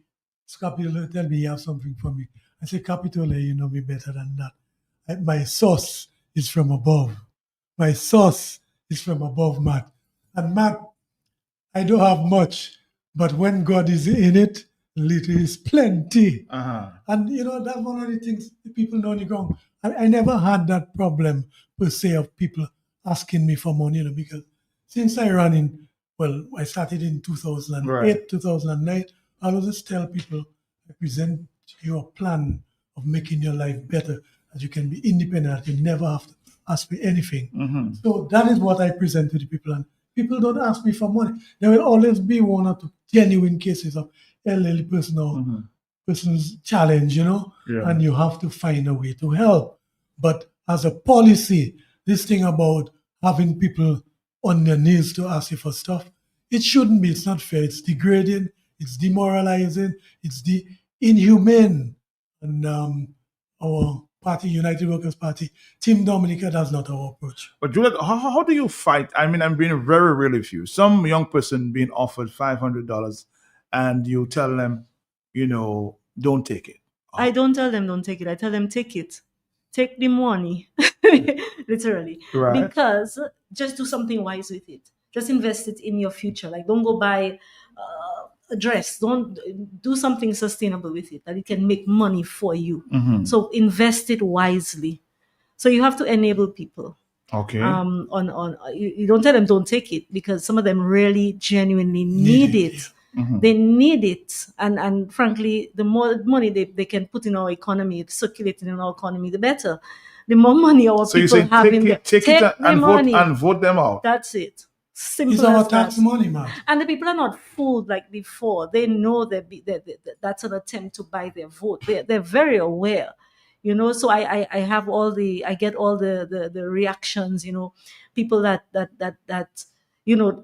Capitol tell me you have something for me. I say, Capitol, you know me better than that. My source is from above. My source is from above, Matt. And Matt, I don't have much, but when God is in it, Little is plenty. Uh-huh. And that's one of the things the people know on the ground. I never had that problem per se of people asking me for money, because since I started in 2008, Right. 2009, I always tell people, I present you a plan of making your life better, that you can be independent, you never have to ask me anything. Mhm. So that is what I present to the people, and people don't ask me for money. There will always be one or two genuine cases of elderly person or person's challenge, Yeah. and you have to find a way to help. But as a policy, this thing about having people on their knees to ask you for stuff, it shouldn't be. It's not fair. It's degrading. It's demoralizing. It's inhumane. And our party, United Workers' Party, Team Dominica, that's not our approach. But Juliet, how do you fight? I mean, I'm being very real with you. Some young person being offered $500 and you tell them, don't take it. I don't tell them don't take it. I tell them take it. Take the money. Literally. Right. Because just do something wise with it. Just invest it in your future. Like, don't go buy a dress. Don't do something sustainable with it, that it can make money for you. Mhm. So invest it wisely. So you have to enable people. Okay. You don't tell them don't take it, because some of them really genuinely need it. Mhm. They need it, and frankly, the more money they can put in our economy, circulating in our economy, the better. The more money our So you people say have in there, take it the and money. vote them out. That's it. Simple It's our as tax that. money, man. And the people are not fooled like before. They know that that's an attempt to buy their vote. They're very aware, So I get all the reactions, people that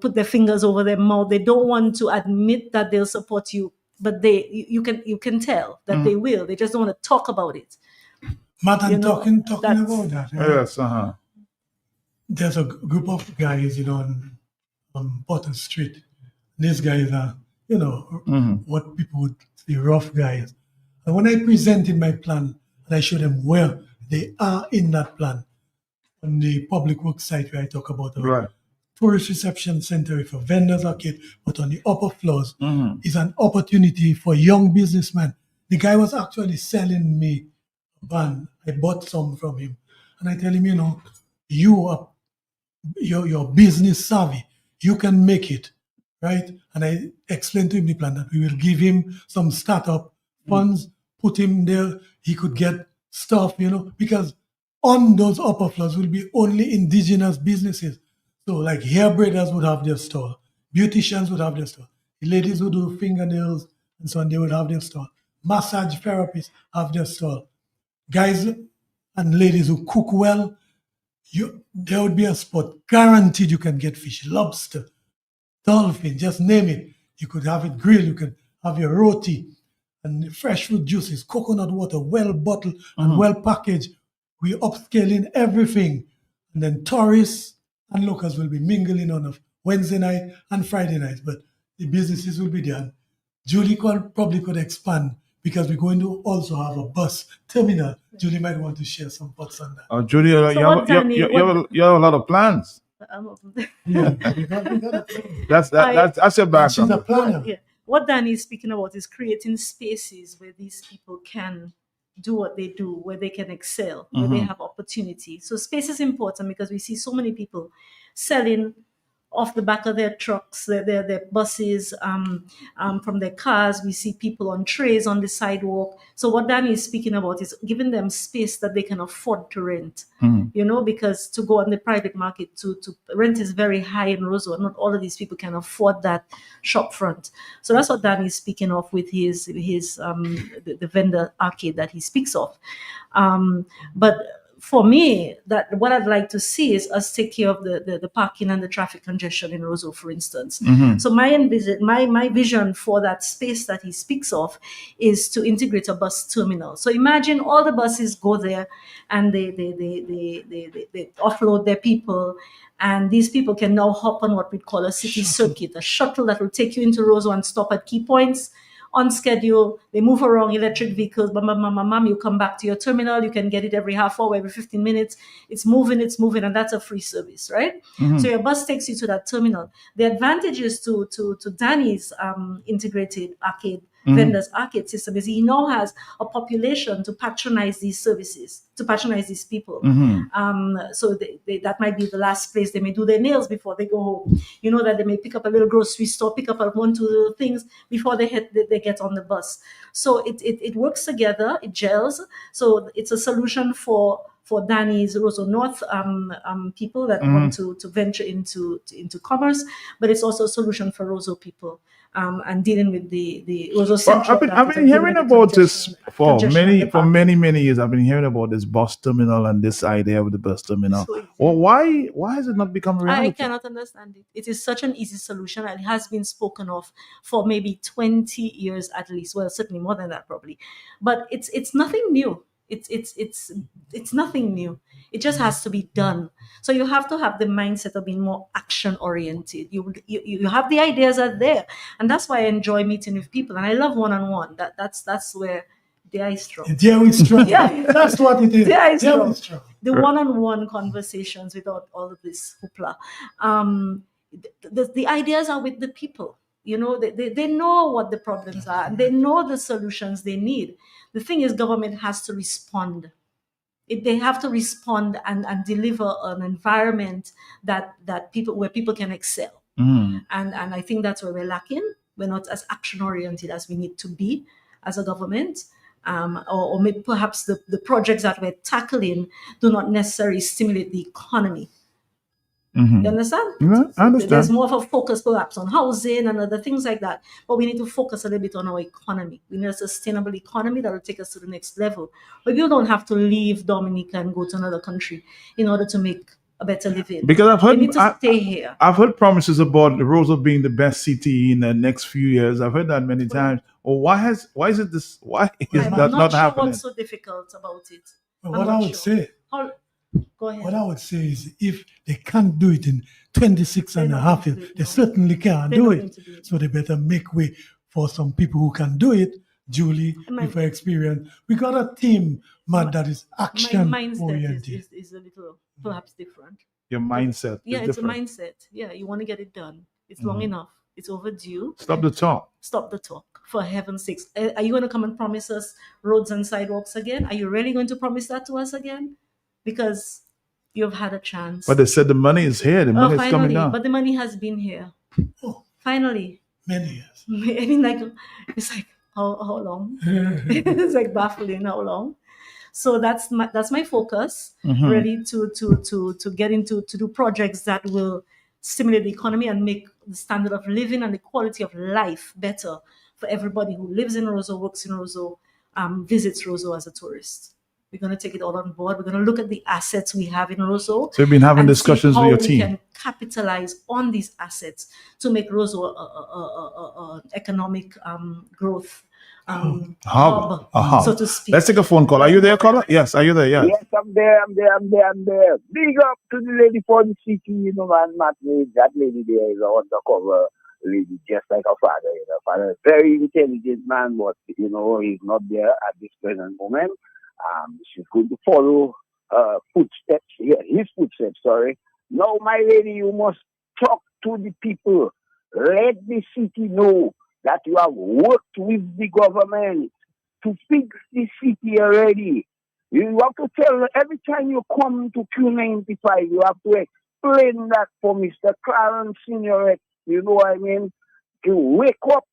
put their fingers over their mouth. They don't want to admit that they'll support you, but you can tell that they will. They just don't want to talk about it. Matt, I'm talking that's- about that. Yes, uh-huh. There's a group of guys, on Potter Street. These guys are, what people would say rough guys. And when I presented my plan and I showed them where they are in that plan, on the public works site where I talk about Right. tourist reception center for vendors arcade, but on the upper floors Mhm. is an opportunity for young businessmen. The guy was actually selling me a van. I bought some from him. And I tell him, you're business savvy. You can make it, right? And I explained to him the plan that we will give him some startup funds, put him there. He could get stuff, because on those upper floors will be only indigenous businesses. So like hairdressers would have their store, beauticians would have their store, the ladies who do fingernails and so on, they would have their store. Massage therapists have their store. Guys and ladies who cook well, there would be a spot guaranteed you can get fish, lobster, dolphin, just name it. You could have it grilled, you can have your roti and fresh fruit juices, coconut water, well bottled and well packaged. We're upscaling everything. And then tourists and locals will be mingling on a Wednesday night and Friday night, but the businesses will be there. Julie probably could expand, because we're going to also have a bus terminal. Julie might want to share some thoughts on that. Julie, you have a lot of plans. That's your background. She's a planner. What Danny is speaking about is creating spaces where these people can do what they do, where they can excel, where they have opportunity. So space is important, because we see so many people selling off the back of their trucks, their buses, from their cars. We see people on trays on the sidewalk. So what Danny is speaking about is giving them space that they can afford to rent. Because to go on the private market, to rent is very high in Roseau. Not all of these people can afford that shop front. So that's what Danny is speaking of with his the vendor arcade that he speaks of. But for me, that what I'd like to see is us take care of the parking and the traffic congestion in Roseau, for instance. So my vision for that space that he speaks of is to integrate a bus terminal. So imagine all the buses go there and they offload their people, and these people can now hop on what we call a city circuit, a shuttle that will take you into Roseau and stop at key points on schedule. They move around, electric vehicles, you come back to your terminal. You can get it every half hour, every 15 minutes. It's moving, and that's a free service, right? So your bus takes you to that terminal. The advantages to Danny's integrated arcade vendors arcade system, is he now has a population to patronize these services, to patronize these people. So that might be the last place they may do their nails before they go home. You know, that they may pick up a little grocery store, pick up one, two little things before they get on the bus. So it works together, it gels. So it's a solution for Danny's Roseau North people that want to venture into commerce, but it's also a solution for Roseau people and dealing with the Roseau Central. I've been hearing about this for many years. I've been hearing about this bus terminal and this idea of the bus terminal. Well, why has it not become reality? I cannot understand it. It is such an easy solution, and it has been spoken of for maybe 20 years at least. Well, certainly more than that probably, but it's nothing new. It's nothing new. It just has to be done. So you have to have the mindset of being more action oriented. You have the ideas are there, and that's why I enjoy meeting with people, and I love one-on-one. That's where the eye strong. There is strong. Yeah, that's what it is. The eye strong. Strong. The one-on-one conversations without all of this hoopla. The ideas are with the people. You know, they know what the problems are, and they know the solutions they need. The thing is, government has to respond. They have to respond and deliver an environment where people can excel. And I think that's where we're lacking. We're not as action oriented as we need to be as a government. Or maybe perhaps the projects that we're tackling do not necessarily stimulate the economy. You understand? Yeah, I understand. There's more of a focus perhaps on housing and other things like that. But we need to focus a little bit on our economy. We need a sustainable economy that will take us to the next level. But you don't have to leave Dominica and go to another country in order to make a better living. Because we need to stay here. I've heard promises about Roseau being the best city in the next few years. I've heard that many times. Or why is that not happening? What's so difficult about it? What I would say. Go ahead. What I would say is if they can't do it in 26 and a half years, they certainly can't do it. So they better make way for some people who can do it. Julie, with her experience, we got a team, Matt, that is action oriented. Is a little perhaps different. Your mindset. Yeah, it's different. A mindset. Yeah, you want to get it done. It's long enough. It's overdue. Stop the talk. Stop the talk. For heaven's sakes. Are you going to come and promise us roads and sidewalks again? Are you really going to promise that to us again? Because you've had a chance. But they said the money is here. The money is coming down. But the money has been here. Finally. Many years. I mean, it's like how long? It's like baffling how long. So that's my focus, really, to get into to do projects that will stimulate the economy and make the standard of living and the quality of life better for everybody who lives in Roseau, works in Roseau, visits Roseau as a tourist. We're going to take it all on board. We're going to look at the assets we have in Roseau. So you've been having discussions with your team. We can capitalize on these assets to make Roseau an economic growth hub, so to speak. Let's take a phone call. Are you there, caller? Yes. Are you there? Yes. Yes, I'm there. Big up to the lady for the city, you know, man. That lady there is an undercover lady, just like her father. You know, father is a very intelligent man, but you know, he's not there at this present moment. She's going to follow his footsteps, sorry. Now, my lady, you must talk to the people. Let the city know that you have worked with the government to fix the city already. You have to tell every time you come to Q95, you have to explain that for Mr. Clarence Senior. You know what I mean? To wake up,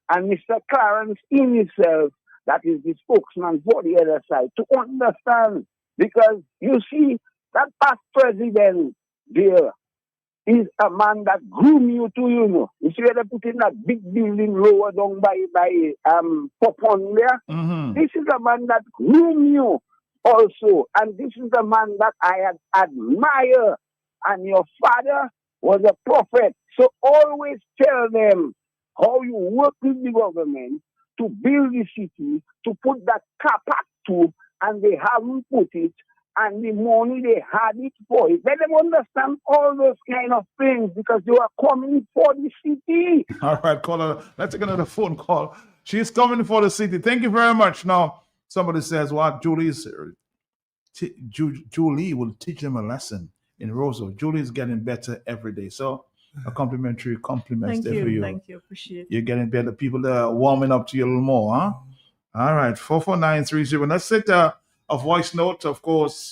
and Mr. Clarence in himself, that is the spokesman for the other side, to understand. Because you see, that past president there is a man that groom you to, you know. You see where they put in that big building lower down by Popon there? This is a man that groom you also. And this is a man that I admire. And your father was a prophet. So always tell them how you work with the government to build the city, to put that car park to, and they haven't put it, and the money they had it for it. Let them understand all those kind of things because they are coming for the city. All right, caller. Let's take another phone call. She's coming for the city. Thank you very much. Now, somebody says, well, Julie will teach them a lesson in Roseau. Julie is getting better every day. So a complimentary compliment Thank there for you. you. Thank you. Appreciate it. You're getting better. People that are warming up to you a little more, huh? All right, 44930. Let's take a voice note, of course,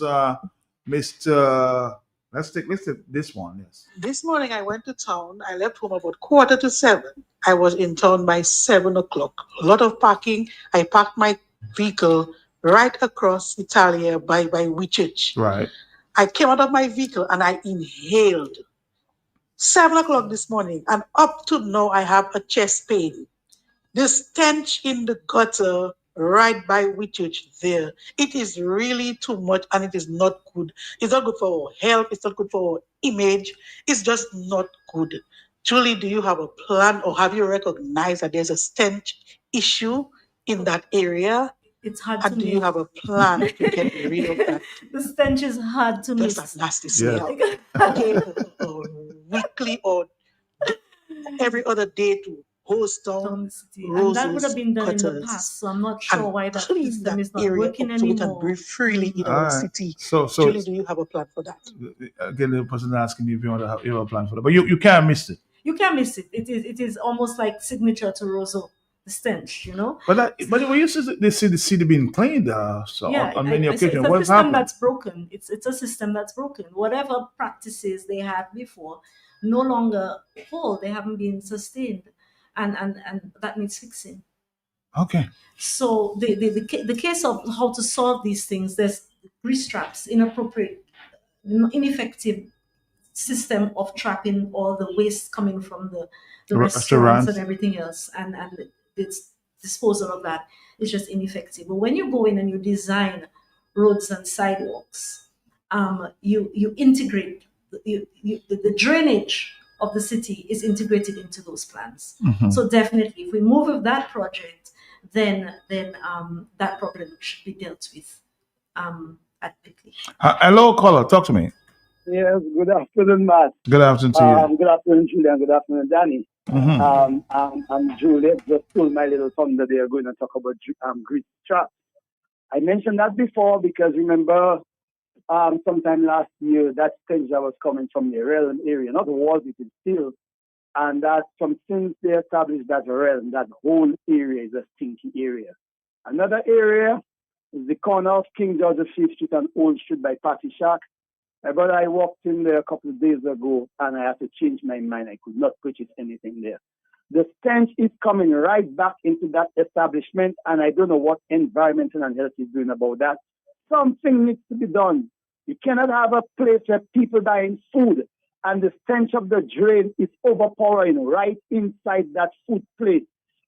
Mr. Let's take this one. Yes. This morning I went to town. I left home about 6:45. I was in town by 7 o'clock. A lot of parking. I parked my vehicle right across Italia by Whitchurch. Right. I came out of my vehicle and I inhaled. 7 o'clock this morning, and up to now I have a chest pain. The stench in the gutter right by Whitchurch there, it is really too much and it is not good. It's not good for our health, it's not good for our image, it's just not good. Julie, do you have a plan or have you recognized that there's a stench issue in that area? It's hard and to do miss. you have a plan to get rid of that? The stench is hard to miss. That's that nasty smell. Okay, weekly or every other day to hose down And that would have roses, been done in the cutters, past, so I'm not sure and why that clean system that is not area working up so we can anymore. breathe freely in All our right. city. So Julie, do you have a plan for that? Again, the person asking you if you want to have a plan for that, but you can't miss it. You can't miss it. It is almost like signature to Roseau, the stench, you know. But when you see the city being cleaned, so Yeah, on many it's a occasions, what's system happened? that's broken. It's a system that's broken. Whatever practices they had before no longer hold. They haven't been sustained, and that needs fixing. Okay. So the case of how to solve these things, there's grease traps, inappropriate, ineffective system of trapping all the waste coming from the restaurants and everything else, and its disposal of that is just ineffective. But when you go in and you design roads and sidewalks, you integrate the drainage of the city is integrated into those plans. Mhm. So definitely, if we move with that project, then that problem should be dealt with adequately. Hello, caller, talk to me. Yes, good afternoon, Matt. Good afternoon to you. Good afternoon, Julian. Good afternoon, Danny. Mhm. I'm Juliet. Just pulled my little thunder there, going to talk about grease traps. I mentioned that before because remember, sometime last year, that stench that was coming from the realm area, not was it is still, and that since they established that realm, that whole area is a stinky area. Another area is the corner of King George V Street and Old Street by Patty Shack. My brother, I walked in there a couple of days ago and I had to change my mind. I could not purchase anything there. The stench is coming right back into that establishment, and I don't know what environmental and health is doing about that. Something needs to be done. You cannot have a place where people buying food and the stench of the drain is overpowering right inside that food place.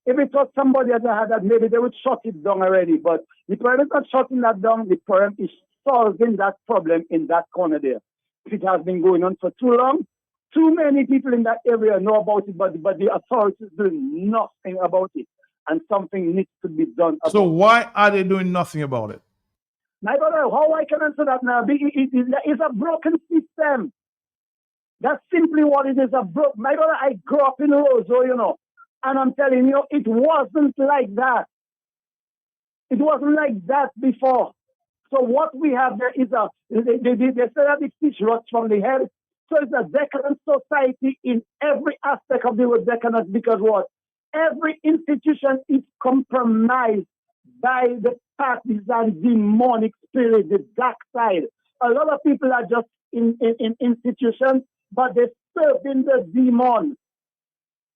If it was somebody that had that, maybe they would shut it down already. But the problem is not shutting that down. The problem is solving that problem in that corner there. If it has been going on for too long, too many people in that area know about it, but the authorities doing nothing about it. And something needs to be done about So why are they doing nothing about it? My brother, how I can answer that now? It's a broken system. That's simply what it is. My brother, I grew up in Roseau, you know, and I'm telling you, it wasn't like that. It wasn't like that before. So what we have there is they say that the fish rots from the head. So it's a decadent society in every aspect of the word decadent, because what? Every institution is compromised by the parties and demonic spirit, the dark side. A lot of people are just in institutions, but they're serving the demon.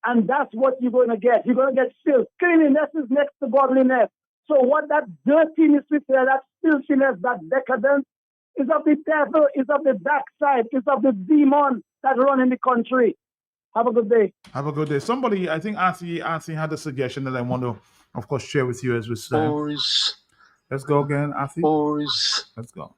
And that's what you're going to get. You're going to get filth. Cleanliness is next to godliness. So what that dirtiness is there, that filthiness, that decadence, is of the devil, is of the dark side, is of the demon that run in the country. Have a good day. Have a good day. Somebody, I think Arthie had a suggestion that I want to, of course, share with you as we say. Let's go again, Arthie. Let's go.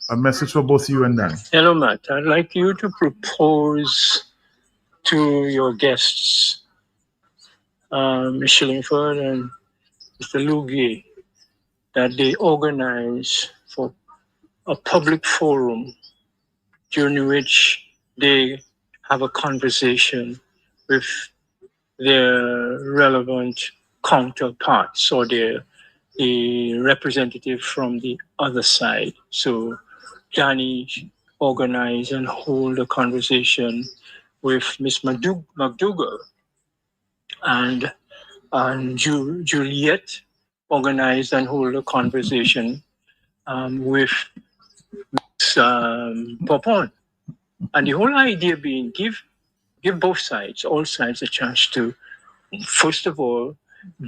A message for both you and Dan. Hello, Matt. I'd like you to propose to your guests, Ms. Shillingford and Mr. Lugie, that they organize for a public forum during which they have a conversation with their relevant counterparts or the representative from the other side. So Danny organize and hold a conversation with Miss McDougall and Juliet organize and hold a conversation with Miss Popon. And the whole idea being give both sides, all sides, a chance to, first of all,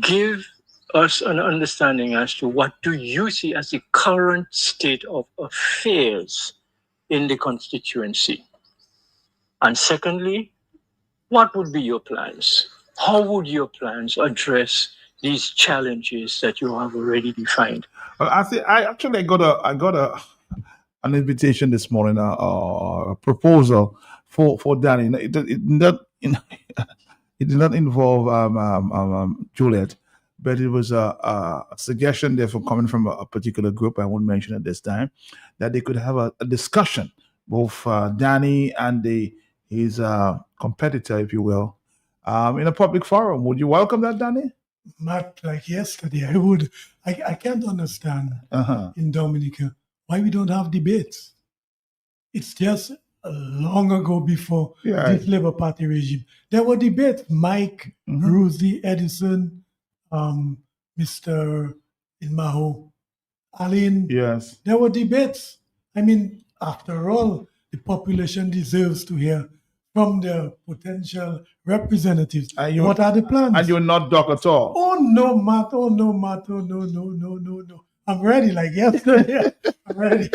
give us an understanding as to what do you see as the current state of affairs in the constituency. And secondly, what would be your plans? How would your plans address these challenges that you have already defined? Well, I got an invitation this morning, a proposal for Danny. It did not involve Juliet, but it was a suggestion therefore coming from a particular group. I won't mention at this time, that they could have a discussion, both Danny and his competitor, if you will, in a public forum. Would you welcome that, Danny? Matt, like yesterday, I would. I can't understand in Dominica why we don't have debates. It's just long ago before this Labour Party regime. There were debates. Mike, Rosie, Edison, Mr. Ilmaho, Aline. Yes. There were debates. I mean, after all, the population deserves to hear from their potential representatives. What are the plans? And you're not Doc at all. Oh no, Matt. Oh no, Matt. Oh no. I'm ready. Like yesterday, I'm ready.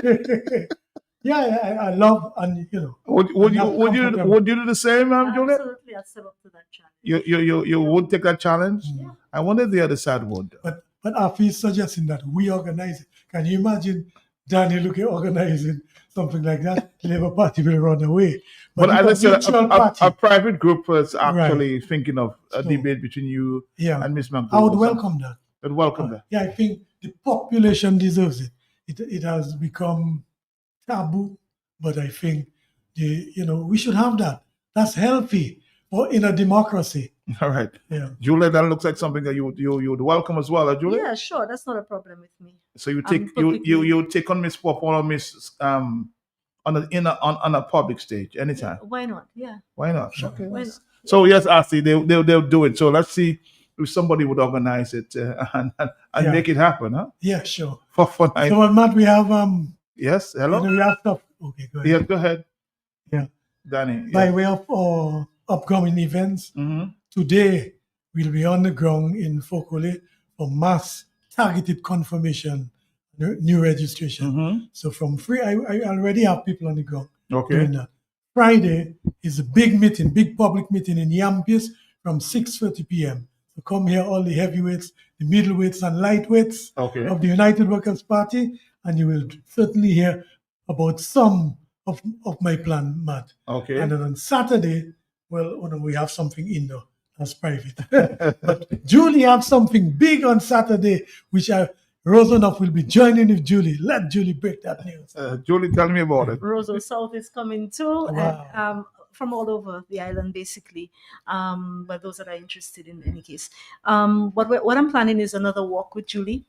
Yeah, I love, and you know. Would you do the same, Juliet? Absolutely, I'd step up to that challenge. You would take that challenge? I wonder if the other side would. But Afi's suggesting that we organize it. Can you imagine Danny Luque organizing something like that? Labour Party will run away. But as I said, party, a private group was actually thinking of a debate between you and Miss McDougall. I would welcome that. I'd welcome that. Yeah, I think the population deserves it. It has become taboo, but I think we should have that. That's healthy in a democracy. All right. Yeah. Juliet, that looks like something that you would welcome as well, Juliet? Yeah, sure. That's not a problem with me. So you take on Miss Pop or Miss on a public stage anytime. Why not? Yeah. Why not? Okay. Why not? So yes, Arthur, they'll do it. So let's see if somebody would organize it and make it happen, huh? Yeah, sure. For night. So Matt, we have yes, hello. We have stuff. Okay, go ahead. Yeah, go ahead. Yeah, Danny. By way of upcoming events, today we'll be on the ground in Fokole for mass targeted confirmation, new registration. So from free, I already have people on the ground doing that. Friday is a big meeting, big public meeting in Yampius from 6:30 p.m. So come here, all the heavyweights, the middleweights, and lightweights of the United Workers' Party, and you will certainly hear about some of my plan, Matt. Okay. And then on Saturday, we have something indoor. That's private. But Julie have something big on Saturday, which Rosanov will be joining with Julie. Let Julie break that news. Julie, tell me about it. Rosa South is coming too. Wow. And, from all over the island, basically. But those that are interested in any case. What I'm planning is another walk with Julie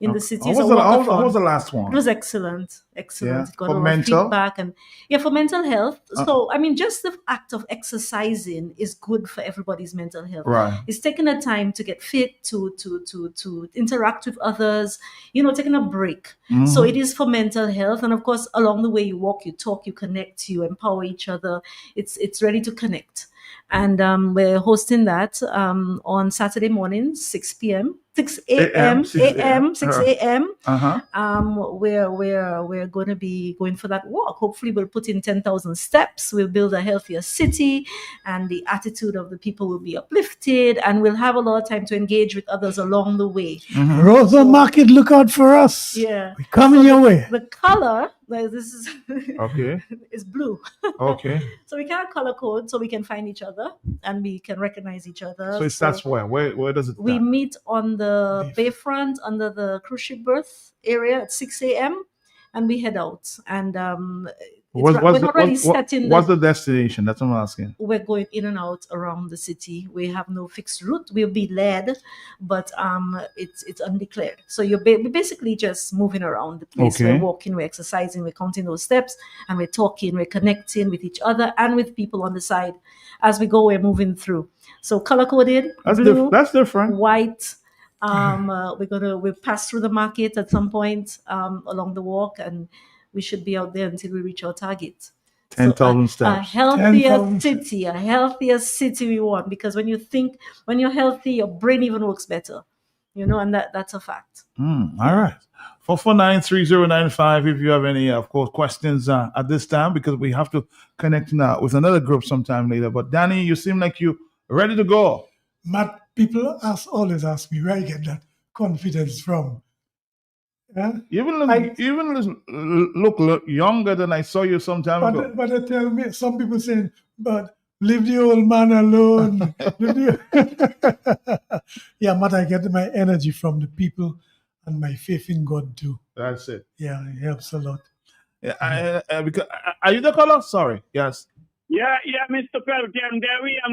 in the city. How was the last one? It was excellent. Yeah. Got For a lot of mental? feedback and for mental health. So I mean, just the act of exercising is good for everybody's mental health. Right. It's taking a time to get fit, to interact with others, taking a break. So it is for mental health. And of course, along the way you walk, you talk, you connect, you empower each other. It's ready to connect. And we're hosting that on Saturday morning, 6 a.m. We're going to be going for that walk. Hopefully we'll put in 10,000 steps. We'll build a healthier city, and the attitude of the people will be uplifted, and we'll have a lot of time to engage with others along the way. Rosa Market, look out for us. Yeah. We're coming your way. The color, this is is blue. Okay. So we can color code so we can find each other and we can recognize each other. So it starts where? Where does it start? We meet on the bayfront under the cruise ship berth area at 6 a.m. and we head out. And We're not really setting what's the destination? That's what I'm asking. We're going in and out around the city. We have no fixed route. We'll be led, but it's undeclared. So you're basically just moving around the place. Okay. We're walking, we're exercising, we're counting those steps, and we're talking, we're connecting with each other and with people on the side. As we go, we're moving through. So color coded, blue, that's different. White. We'll pass through the market at some point along the walk, and we should be out there until we reach our target. 10,000 A steps. healthier city we want, because when you're healthy, your brain even works better, and that's a fact. All right. 449-3095 if you have any, of course, questions at this time, because we have to connect now with another group sometime later. But Danny, you seem like you're ready to go. Matt, people always ask me where I get that confidence from. Yeah? Even look younger than I saw you some time ago. But they tell me, some people saying, but leave the old man alone. Yeah, but I get my energy from the people and my faith in God too. That's it. Yeah, it helps a lot. Yeah, because, are you the caller? Sorry. Yes. Yeah, Mr. Peltier, I'm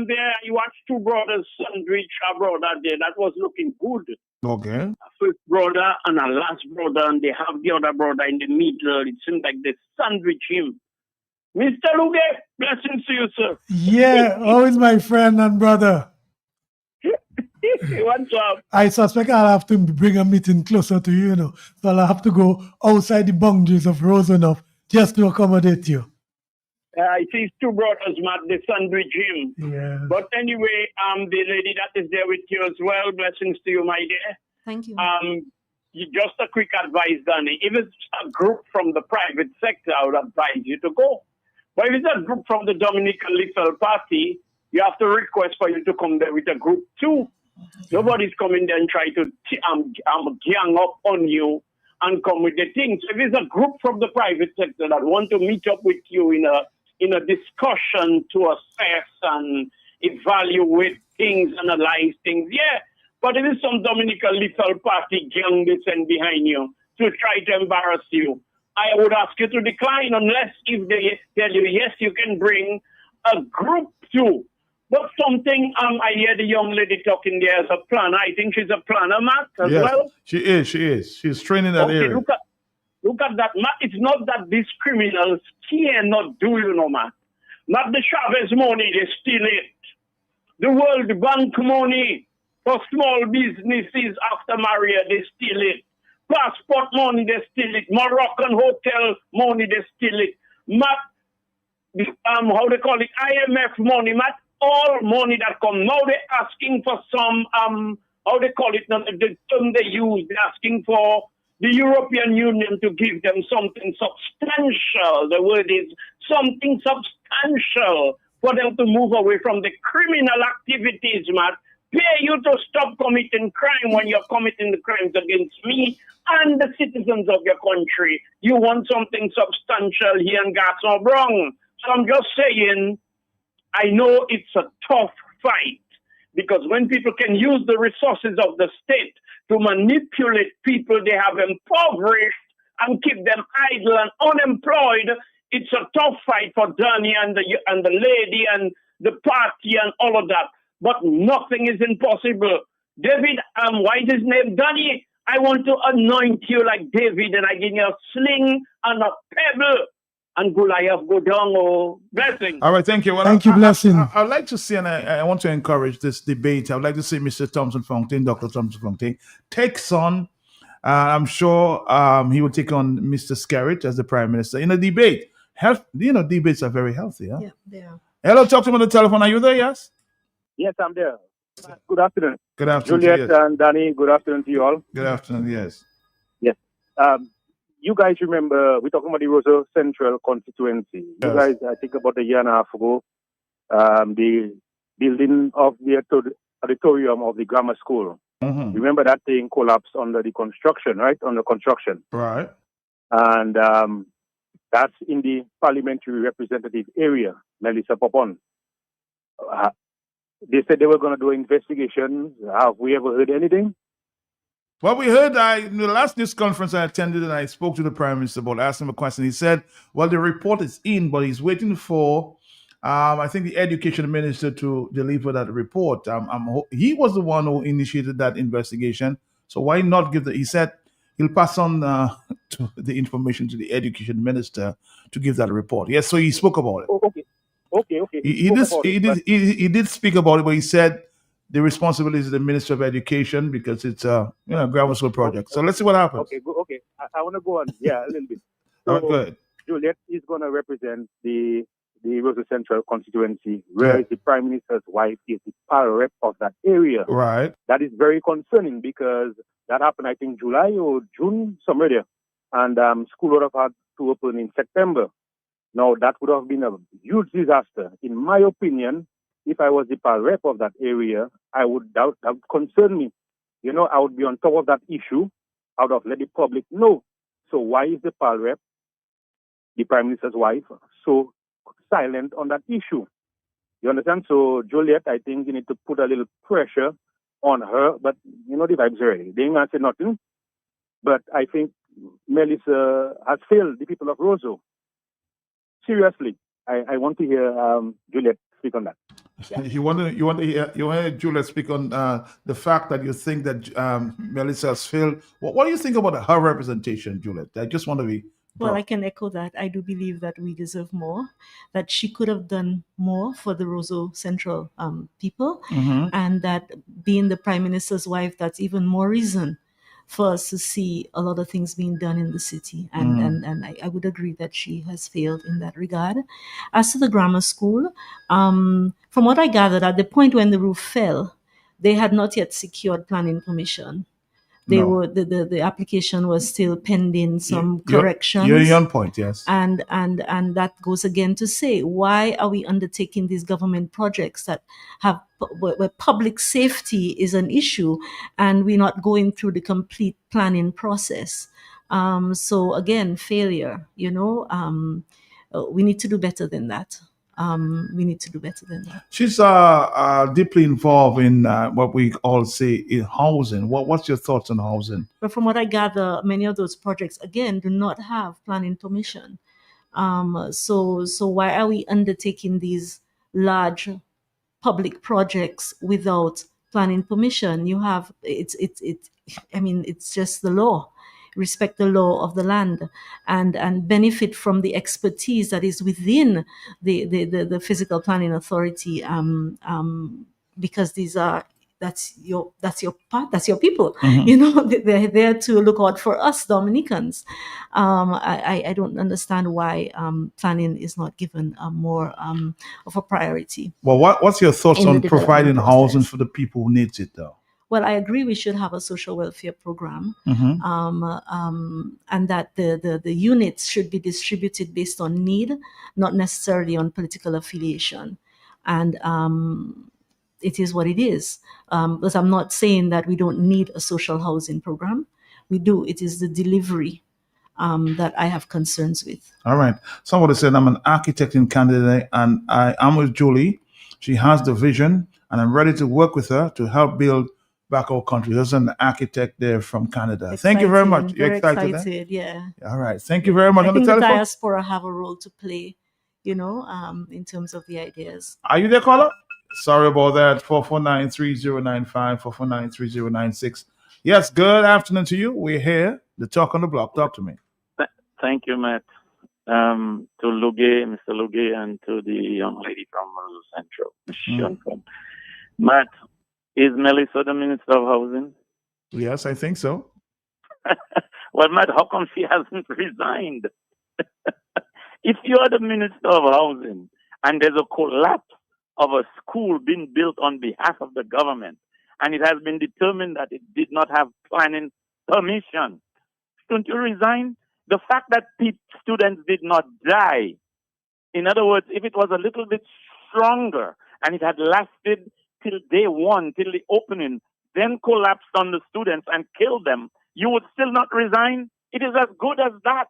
there. You watched two brothers sandwich a brother there. That was looking good. Okay. A first brother and a last brother, and they have the other brother in the middle. It seems like they sandwich him. Mr. Luge, blessings to you, sir. Yeah, always my friend and brother. What's up? I suspect I'll have to bring a meeting closer to you, So I'll have to go outside the boundaries of Rosenhof just to accommodate you. I see two brothers, Matt, they sandwich him. Yeah. But anyway, the lady that is there with you as well, blessings to you, my dear. Thank you. Just a quick advice, Danny. If it's a group from the private sector, I would advise you to go. But if it's a group from the Dominican Little Party, you have to request for you to come there with a group too. Nobody's coming there and try to gang up on you and come with the things. If it's a group from the private sector that want to meet up with you in a discussion to assess and evaluate things, analyze things, yeah. But if it's some Dominican Little Party gang they send behind you to try to embarrass you, I would ask you to decline, unless if they tell you, yes, you can bring a group too. But something, I hear the young lady talking there as a planner. I think she's a planner, Matt, as well. She is. She's training that area. Look at that, Matt. It's not that these criminals cannot do, Matt. Not the Chavez money, they steal it. The World Bank money for small businesses after Maria, they steal it. Passport money, they steal it. Moroccan hotel money, they steal it. Matt, how they call it, IMF money, Matt. All money that come now, they're asking for some how they call it, the term they use, they're asking for the European Union to give them something substantial. The word is something substantial for them to move away from the criminal activities, Matt. Pay you to stop committing crime when you're committing the crimes against me and the citizens of your country. You want something substantial here in Garson Brown. So I'm just saying, I know it's a tough fight, because when people can use the resources of the state to manipulate people they have impoverished and keep them idle and unemployed, it's a tough fight for Danny and the lady and the party and all of that. But nothing is impossible. David, why is his name Danny? I want to anoint you like David, and I give you a sling and a pebble. And Goliath go down, blessing. All right, thank you. Well, Thank you, blessing. I'd like to see, and I want to encourage this debate. I'd like to see Mr. Thompson Fontaine, Dr. Thompson Fontaine, takes on, I'm sure he will take on Mr. Skerritt as the Prime Minister in a debate. Debates are very healthy. Huh? Yeah, they are. Hello, talk to him on the telephone. Are you there, yes? Yes, I'm there. Good afternoon. Good afternoon. Juliet Yes. and Danny, good afternoon to you all. Good afternoon, yes. Yes. You guys remember, we're talking about the Roseau Central constituency. Yes. You guys, I think about a year and a half ago, the building of the auditorium of the grammar school. Mm-hmm. Remember that thing collapsed under the construction, right? Under construction. Right. And that's in the parliamentary representative area, Melissa Popon. They said they were going to do investigations. Have we ever heard anything? Well, we heard in the last news conference I attended, and I spoke to the Prime Minister about asking him a question. He said, well, the report is in, but he's waiting for, I think, the education minister to deliver that report. He was the one who initiated that investigation. So why not give he said he'll pass on to the information to the education minister to give that report. Yes, so he spoke about it. Okay. He did speak about it, but he said the responsibility is the Minister of Education because it's a grammar school project. So let's see what happens. Okay. I want to go on, a little bit. All right, go ahead. Juliet is going to represent the Roseau Central constituency, where the Prime Minister's wife is the power rep of that area. Right. That is very concerning because that happened, I think, July or June, somewhere there. And school would have had to open in September. Now, that would have been a huge disaster. In my opinion, if I was the power rep of that area, that would concern me. I would be on top of that issue. I would have let the public know. So why is the power rep, the Prime Minister's wife, so silent on that issue? You understand? So, Juliet, I think you need to put a little pressure on her. But the vibes already. They ain't going to say nothing. But I think Melissa has failed the people of Roseau. Seriously, I want to hear Juliet speak on that. Yeah. You want to hear Juliet speak on the fact that you think that Melissa has failed. What do you think about her representation, Juliet? I just want to be. Well, I can echo that. I do believe that we deserve more, that she could have done more for the Roseau Central people, and that being the Prime Minister's wife, that's even more reason for us to see a lot of things being done in the city. And I would agree that she has failed in that regard. As to the grammar school, from what I gathered, at the point when the roof fell, they had not yet secured planning permission. The application was still pending some corrections. You're on point, yes. And that goes again to say, why are we undertaking these government projects that where public safety is an issue, and we're not going through the complete planning process? So again, failure. We need to do better than that. She's deeply involved in what we all say in housing. What's your thoughts on housing? But from what I gather, many of those projects, again, do not have planning permission. So why are we undertaking these large public projects without planning permission? It's just the law. Respect the law of the land and benefit from the expertise that is within the physical planning authority, because that's your people. They're there to look out for us Dominicans. I don't understand why planning is not given more of a priority. Well, what's your thoughts on providing housing for the people who needs it, though? Well, I agree we should have a social welfare program, and that the units should be distributed based on need, not necessarily on political affiliation. And it is what it is. But I'm not saying that we don't need a social housing program. We do. It is the delivery that I have concerns with. All right. Somebody said I'm an architect in Canada, and I'm with Julie. She has the vision, and I'm ready to work with her to help build back our country. There's an architect there from Canada. Thank you very much. You're excited? Yeah. All right. Thank you very much. I think the diaspora have a role to play, in terms of the ideas. Are you there, caller? Sorry about that. 449-3095, 449-3096. Yes, good afternoon to you. We're here. The Talk on the Block. Talk to me. Thank you, Matt. To Luge, Mr. Luge, and to the young lady from Roseau Central. Matt, is Melissa the Minister of Housing? Yes, I think so. Well, Matt, how come she hasn't resigned? If you are the Minister of Housing and there's a collapse of a school being built on behalf of the government, and it has been determined that it did not have planning permission, shouldn't you resign? The fact that students did not die, in other words, if it was a little bit stronger and it had lasted till day one, till the opening, then collapsed on the students and killed them, you would still not resign? It is as good as that.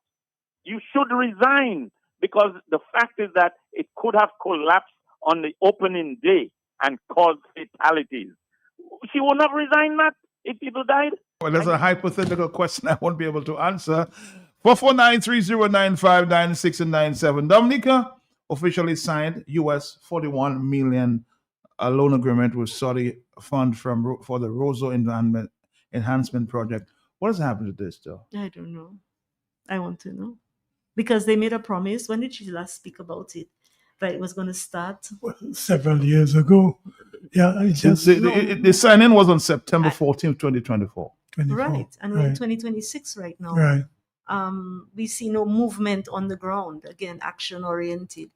You should resign, because the fact is that it could have collapsed on the opening day and caused fatalities. She would not resign, Matt, if people died? Well, that's a hypothetical question I won't be able to answer. 449-309-596 and 97. Dominica officially signed US $41 million loan agreement with Saudi fund for the Roseau enhancement project. What has happened to this, though? I don't know. I want to know. Because they made a promise. When did she last speak about it? That it was going to start? Several years ago. Yeah, the signing was on September 14th, 2024. Right. And we're in 2026 right now. Right. We see no movement on the ground. Again, action oriented.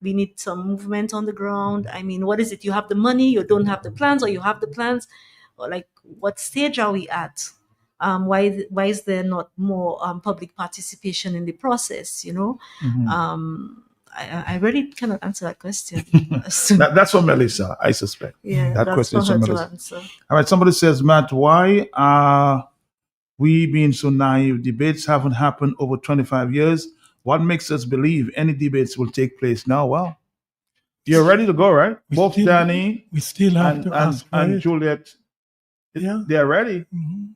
We need some movement on the ground. I mean, what is it? You have the money, you don't have the plans, or you have the plans? Or like, what stage are we at? Why is there not more public participation in the process? You know, I really cannot answer that question. That's for Melissa, I suspect. Yeah, that that's question for is for her to Melissa. answer. All right, somebody says, Matt, why are we being so naive? Debates haven't happened over 25 years. What makes us believe any debates will take place now? Well, you're ready to go, right? Both Danny we still have to ask for and it. Juliet, they're ready.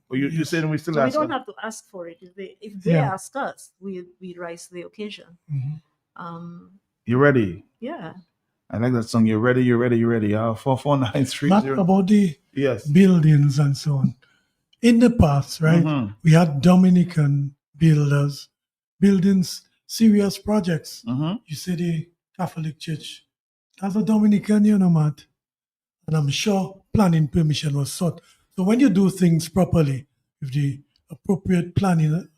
Or you're saying we still So we ask don't them? have to ask for it. If they Yeah. ask us, we rise to the occasion. You ready? Yeah. I like that song. You're ready, you're ready, you're ready. 44930. Not about the Yes. buildings and so on. In the past, right, we had Dominican builders building serious projects. You see the Catholic Church. That's a Dominican, you know, Matt. And I'm sure planning permission was sought. So when you do things properly with the appropriate planning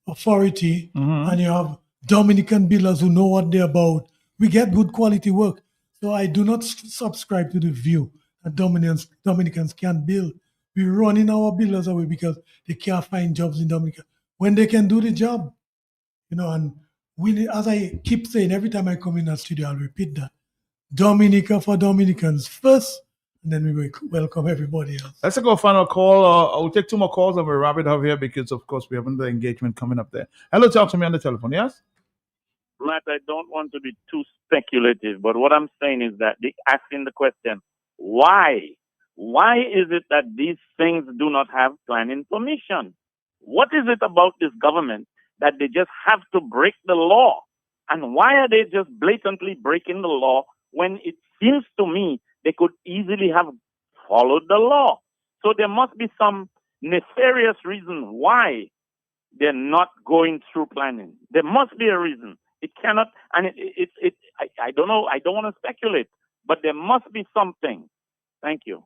authority, and you have Dominican builders who know what they're about, we get good quality work. So I do not subscribe to the view that Dominicans can't build. We're running our builders away because they can't find jobs in Dominica when they can do the job. You know, and we, as I keep saying every time I come in the studio, I'll repeat that. Dominica for Dominicans first, and then we will welcome everybody else. Let's go final call. We'll take two more calls and we'll wrap it up here because, of course, we have another engagement coming up there. Hello, talk to me on the telephone. Yes? Matt, I don't want to be too speculative, but what I'm saying is that they asking the question, why? Why is it that these things do not have planning permission? What is it about this government that they just have to break the law? And why are they just blatantly breaking the law when it seems to me they could easily have followed the law? So there must be some nefarious reason why they're not going through planning. There must be a reason. It cannot, and I don't know, I don't want to speculate, but there must be something. Thank you.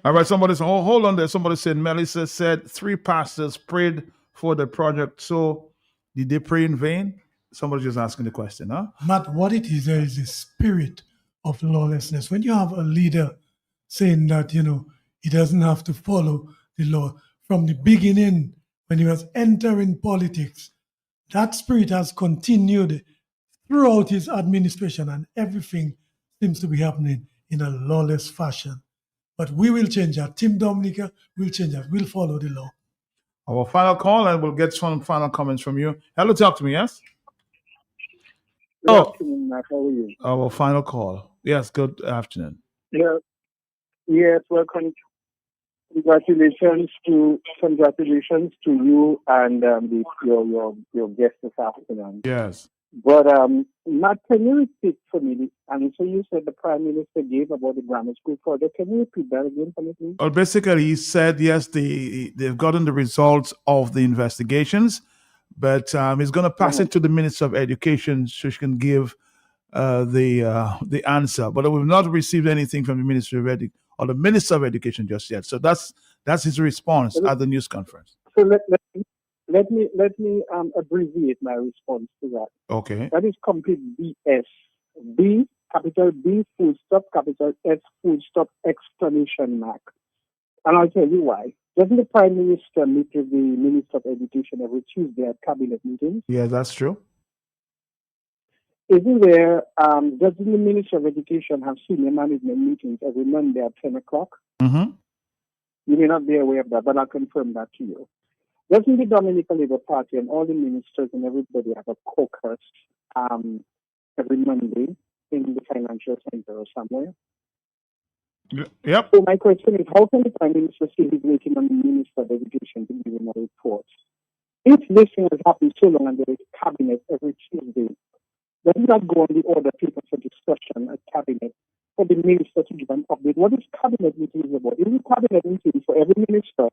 All right, somebody said, hold on there. Somebody said, Melissa said 3 pastors prayed for the project. So did they pray in vain? Somebody's just asking the question, huh? Matt, what it is, there is a spirit of lawlessness. When you have a leader saying that, you know, he doesn't have to follow the law from the beginning, when he was entering politics, that spirit has continued throughout his administration, and everything seems to be happening in a lawless fashion. But we will change that. Team Dominica will change that. We'll follow the law. Our final call, and we'll get some final comments from you. Hello, talk to me, yes? Good afternoon, Matt. How are you? Our final call. Yes, good afternoon. Yeah. Yes, well, congratulations to you and your guest this afternoon. Yes. But Matt, can you repeat for me the answer you said the Prime Minister gave about the grammar school project? Can you repeat that again for me, please? Well, basically, he said, yes, they've gotten the results of the investigations, but he's going to pass it to the Minister of Education so she can give the answer. But we've not received anything from the Minister of the Minister of Education just yet. So that's his response at the news conference. So let me abbreviate my response to that. Okay. That is complete BS. B, capital B, full stop, capital S, full stop, exclamation mark. And I'll tell you why. Doesn't the Prime Minister meet with the Minister of Education every Tuesday at cabinet meetings? Yeah, that's true. Isn't there, doesn't the Minister of Education have senior management meetings every Monday at 10 o'clock? Mm-hmm. You may not be aware of that, but I'll confirm that to you. Doesn't the Dominican Labour Party and all the ministers and everybody have a caucus every Monday in the financial center or somewhere? Yep. So my question is, how can the Prime Minister say he's waiting on the Minister of Education to give him a report? If this thing has happened so long and there is cabinet every Tuesday, doesn't that go on the order paper for discussion at cabinet for the minister to give an update? What is cabinet meetings about? Is it cabinet meeting for every minister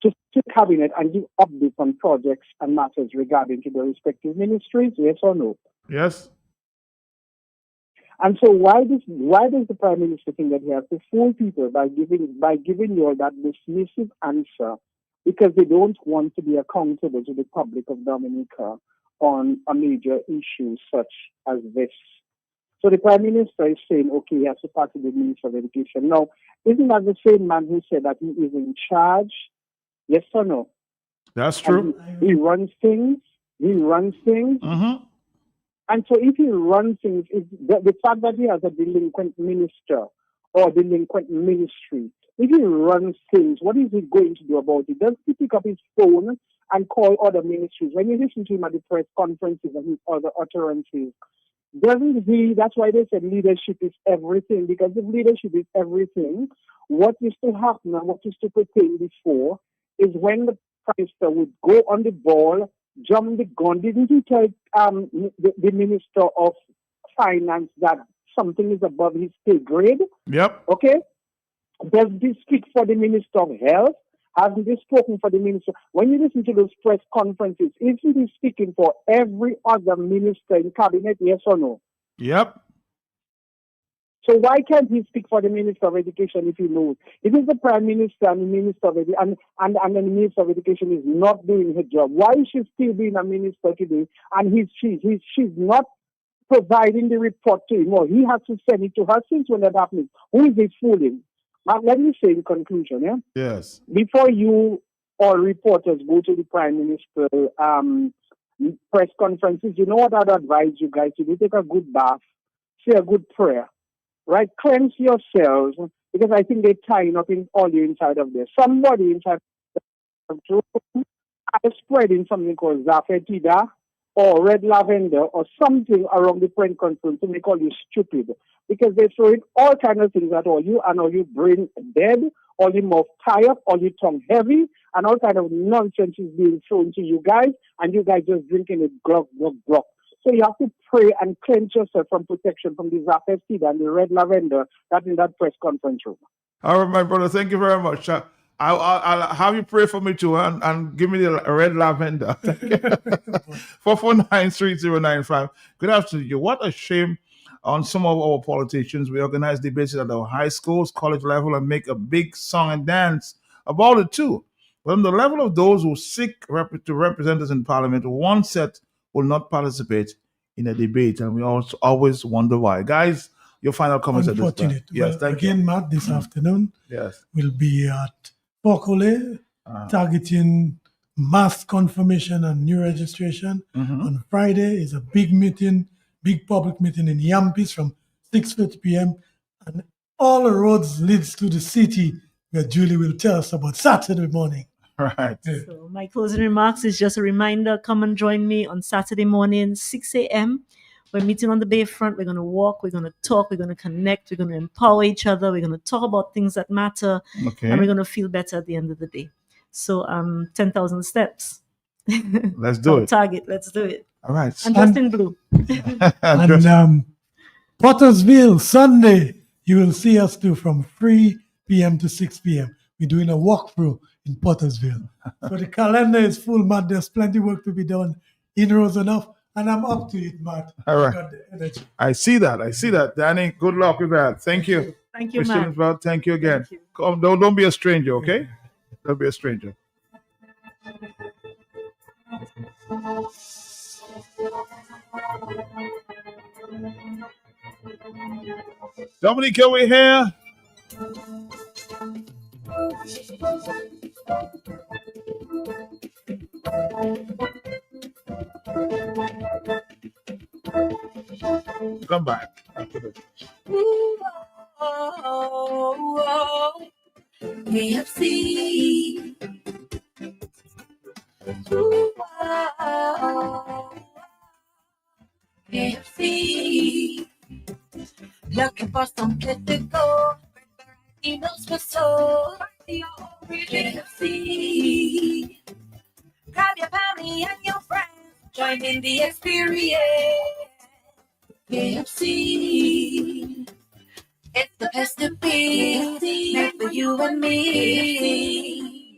to sit cabinet and give updates on projects and matters regarding to their respective ministries? Yes or no? Yes. And so why does the Prime Minister think that he has to fool people by giving you all that dismissive answer because they don't want to be accountable to the public of Dominica on a major issue such as this? So the Prime Minister is saying, okay, he has to pass to the Minister of Education. Now, isn't that the same man who said that he is in charge? Yes or no? That's true. And he runs things. Mm-hmm. And so if he runs things, the fact that he has a delinquent minister or delinquent ministry, if he runs things, what is he going to do about it? Does he pick up his phone and call other ministries? When you listen to him at the press conferences and his other utterances, doesn't he, that's why they said leadership is everything, because if leadership is everything, what used to happen and what used to pertain before is when the Prime Minister would go on the ball, jump the gun. Didn't he tell the Minister of Finance that something is above his pay grade? Yep. Okay? Does this speak for the Minister of Health? Hasn't he spoken for the minister? When you listen to those press conferences, isn't he speaking for every other minister in cabinet, yes or no? Yep. So why can't he speak for the Minister of Education if he knows? It is the Prime Minister and the Minister of Education, and the Minister of Education is not doing her job. Why is she still being a minister today? And she's not providing the report to him, or he has to send it to her since when that happening. Who is he fooling? Now, let me say in conclusion, Yes. before you all reporters go to the Prime Minister press conferences, you know what I'd advise you guys to do? Take a good bath, say a good prayer. Right, cleanse yourselves, because I think they're tying up in all you inside of there. Somebody inside of the room is spreading something called Zafetida or red lavender or something around the press conference to make all you stupid, because they're throwing all kinds of things at all you, and all you brain dead, all your mouth tired, all your tongue heavy, and all kind of nonsense is being thrown to you guys, and you guys just drinking it glug, glug, glug. So you have to pray and cleanse yourself from protection from the Zafesida and the red lavender that's in that press conference room. All right, my brother. Thank you very much. I'll have you pray for me too and give me the red lavender. 4493095. Good afternoon. You. What a shame on some of our politicians. We organize debates at our high schools, college level, and make a big song and dance about it too. But on the level of those who seek to represent us in Parliament, one set will not participate in a debate, and we also always wonder why. Guys, your final comments at this time. Unfortunate. Yes, Well, thank again, you. Matt, this afternoon Yes. we'll be at Pokole, targeting mass confirmation and new registration. On Friday is a big meeting, big public meeting in Yampis from 6:30 p.m. And all the roads leads to the city, where Julie will tell us about Saturday morning. Right. So my closing remarks is just a reminder, come and join me on Saturday morning, 6 a.m. We're meeting on the Bayfront. We're going to walk, we're going to talk, we're going to connect, we're going to empower each other, we're going to talk about things that matter, Okay. and we're going to feel better at the end of the day. So 10,000 steps. Let's do Our it. target, let's do it. All right. And dressed in blue. And Pottersville, Sunday, you will see us do from 3 p.m. to 6 p.m. We're doing a walkthrough in Pottersville. So the calendar is full, Matt. There's plenty of work to be done. Inroads enough, and I'm up to it, Matt. All I right. got the energy. I see that. Danny, good luck with that. Thank you. Thank you, Christian Matt. as well, thank you again. Come, don't be a stranger, okay? Don't be a stranger. Dominique, are we here? Come back. KFC. KFC. Looking for some place to go. he knows what's so. The origin of sea. Grab your family and your friends. Join in the experience. KFC. It's the place to be. Made for you and me.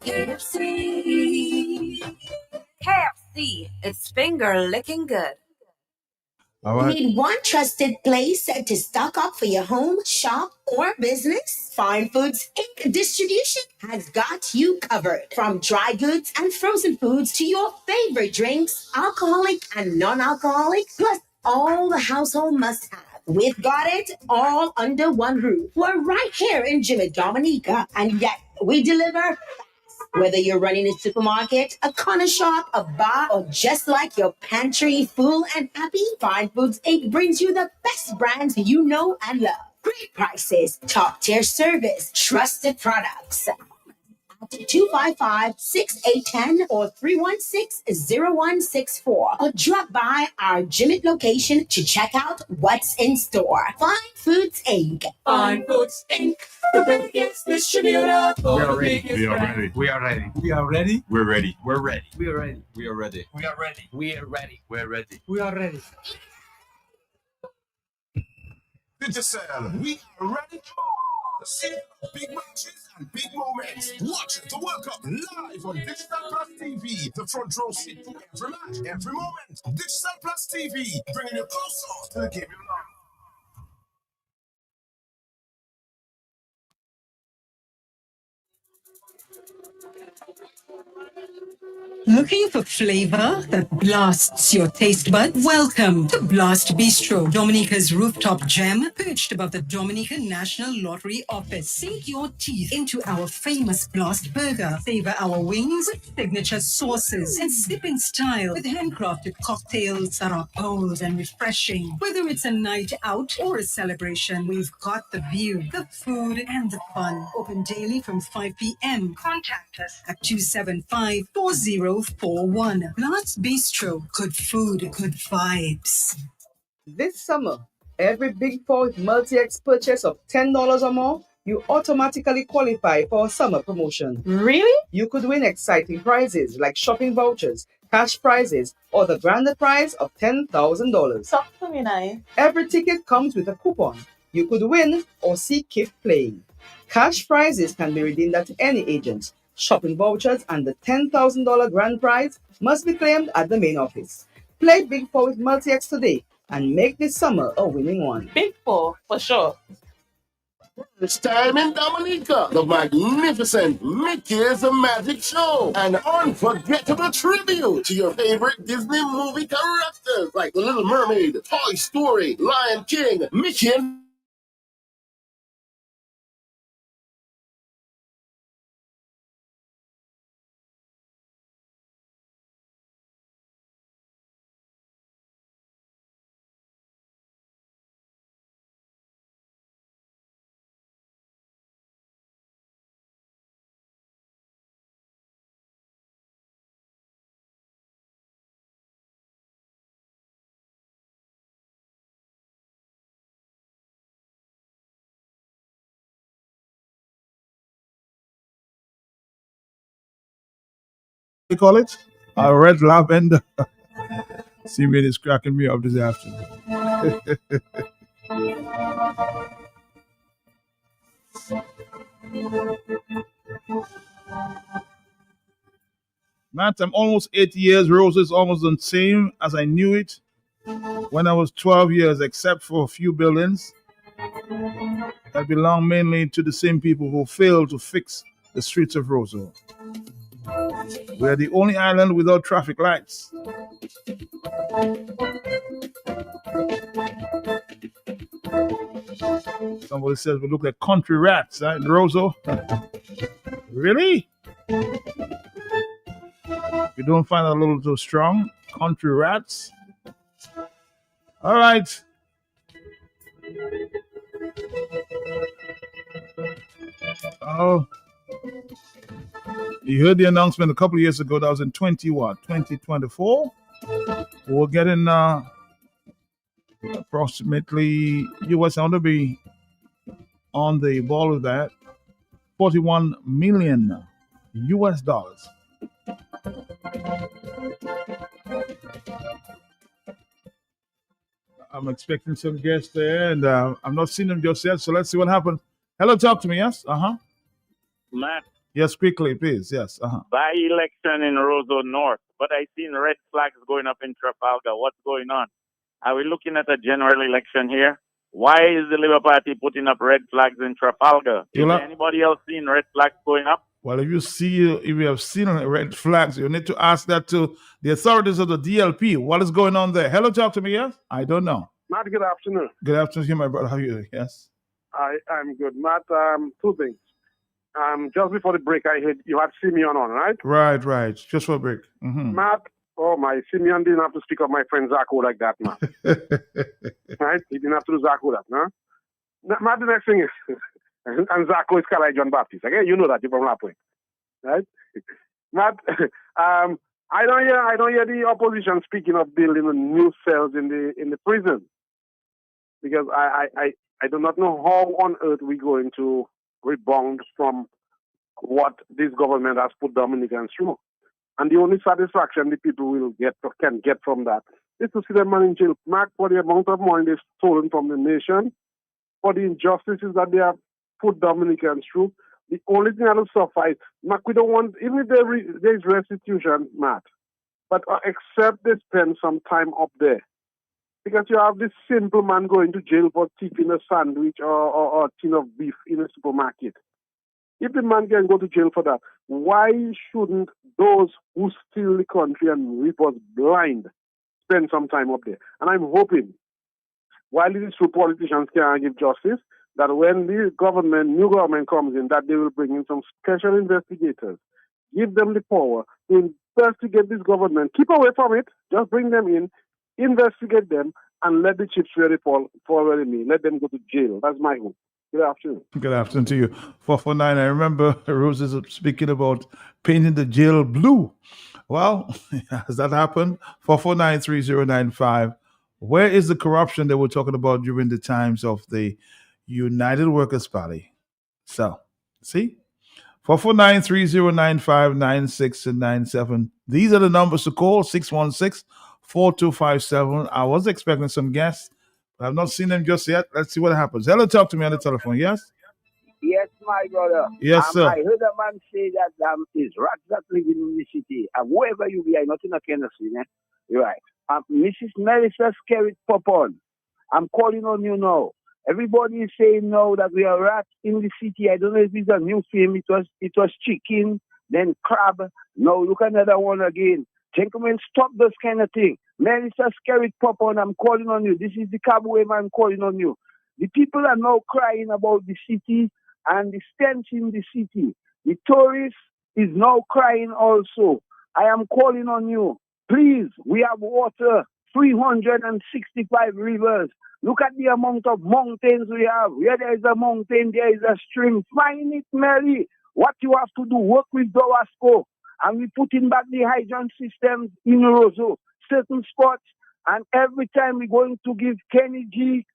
KFC. KFC. It's finger licking good. All right. Need one trusted place to stock up for your home, shop, or business? Fine Foods Inc. Distribution has got you covered. From dry goods and frozen foods to your favorite drinks, alcoholic and non-alcoholic, plus all the household must-have. We've got it all under one roof. We're right here in Jimmy Dominica, and yet we deliver. Whether you're running a supermarket, a corner shop, a bar, or just like your pantry full and happy, Fine Foods Inc. brings you the best brands you know and love. Great prices, top-tier service, trusted products. 255-6810 or 316-0164. Or drop by our Jimmy location to check out what's in store. Fine Foods Inc. Fine Foods Inc. The biggest distributor for We are the ready. biggest We are brand. ready. We are ready. We are ready. We're ready. We're ready. We are ready. We are ready. We are ready. We are ready. We're ready. We are ready. Digicel, we are ready to see big matches and big moments. Watch the World Cup live on Digital Plus TV. The front row seat to every match, every moment. Digital Plus TV, bringing you closer to the game you love. Looking for flavor that blasts your taste buds? Welcome to Blast Bistro, Dominica's rooftop gem, perched above the Dominican National Lottery office. Sink your teeth into our famous Blast Burger. Savor our wings with signature sauces and sip in style with handcrafted cocktails that are bold and refreshing. Whether it's a night out or a celebration, we've got the view, the food, and the fun. Open daily from 5 p.m. Contact us at 275-4041. Blast Bistro. Good food, good vibes. This summer, every Big Four with multi-X purchase of $10 or more, you automatically qualify for a summer promotion. Really? You could win exciting prizes like shopping vouchers, cash prizes, or the grand prize of $10,000. Talk to me now. Every ticket comes with a coupon. You could win or see keep playing. Cash prizes can be redeemed at any agent. Shopping vouchers and the $10,000 grand prize must be claimed at the main office. Play Big Four with Multi-X today and make this summer a winning one. Big Four, for sure. It's time in Dominica, the magnificent Mickey's Magic Show, an unforgettable tribute to your favorite Disney movie characters like The Little Mermaid, Toy Story, Lion King, Mickey and They call it a red lavender. See me, it's cracking me up this afternoon. Matt, I'm almost 8 years. Rose is almost the same as I knew it when I was 12 years, except for a few buildings that belong mainly to the same people who failed to fix the streets of Roseau. We are the only island without traffic lights. Somebody says we look like country rats, in Roseau. Really? You don't find that a little too strong? Country rats? All right. Oh. You heard the announcement a couple of years ago. That was in 2024. We're getting approximately US to be on the ball with that. 41 million US dollars. I'm expecting some guests there, and I'm not seeing them just yet. So let's see what happens. Hello, talk to me. Yes. Matt, Yes, quickly, please. Yes. by-election in Roseau North, but I seen red flags going up in Trafalgar. What's going on? Are we looking at a general election here? Why is the Labour Party putting up red flags in Trafalgar? Is there anybody else seeing red flags going up? Well, if you have seen red flags, you need to ask that to the authorities of the DLP. What is going on there? Hello, talk to me. Yes. I don't know. Matt, good afternoon. Good afternoon, to you, my brother. How are you? Yes. I'm good. Matt, two things. Just before the break, I heard you had Simeon on, right? Right. Just for a break. Matt, oh my, Simeon didn't have to speak of my friend Zako like that, Matt. Right? He didn't have to do Zako that, no? Matt, the next thing is, and Zako is Kalai John Baptist. Okay, you know that, you're from that point. Right? Matt, I don't hear the opposition speaking of building new cells in the prison. Because I do not know how on earth we're going to rebound from what this government has put Dominicans through. And the only satisfaction the people can get from that is to see them man in jail. Mark, for the amount of money they've stolen from the nation, for the injustices that they have put Dominicans through, the only thing that will suffice, Mark, we don't want, even if there is restitution, Matt, but except they spend some time up there. Because you have this simple man going to jail for thieving a sandwich or a tin of beef in a supermarket. If the man can go to jail for that, why shouldn't those who steal the country and reap us blind spend some time up there? And I'm hoping, while these two politicians cannot give justice, that when the new government comes in, that they will bring in some special investigators, give them the power to investigate this government. Keep away from it, just bring them in, investigate them, and let the chips really fall where they may. Let them go to jail. That's my hope. Good afternoon. Good afternoon to you. 449. I remember Rose is speaking about painting the jail blue. Well, has that happened? 449-3095. Where is the corruption that we're talking about during the times of the United Workers' Party? So, see? 449-3095-96 and 97. These are the numbers to call. 616-4257. I was expecting some guests, but I've not seen them just yet. Let's see what happens. Hello, talk to me on the telephone. Yes? Yes, my brother. Yes, sir. I heard a man say that it's rats that living in the city. And whoever you be, I'm not in a Tennessee, eh? Right. Mrs. Melissa Skerrit Popon, I'm calling on you now. Everybody is saying now that we are rats in the city. I don't know if it's a new film. It was chicken, then crab. Now look another one again. Gentlemen, stop this kind of thing. Melissa Skerrit Popon, I'm calling on you. This is the Kabwe man calling on you. The people are now crying about the city and the stench in the city. The tourist is now crying also. I am calling on you. Please, we have water, 365 rivers. Look at the amount of mountains we have. Where there is a mountain, there is a stream. Find it, Mary. What you have to do, work with Dowasco. And we putting back the hydrant systems in Roseau, certain spots. And every time we're going to give Kenny G,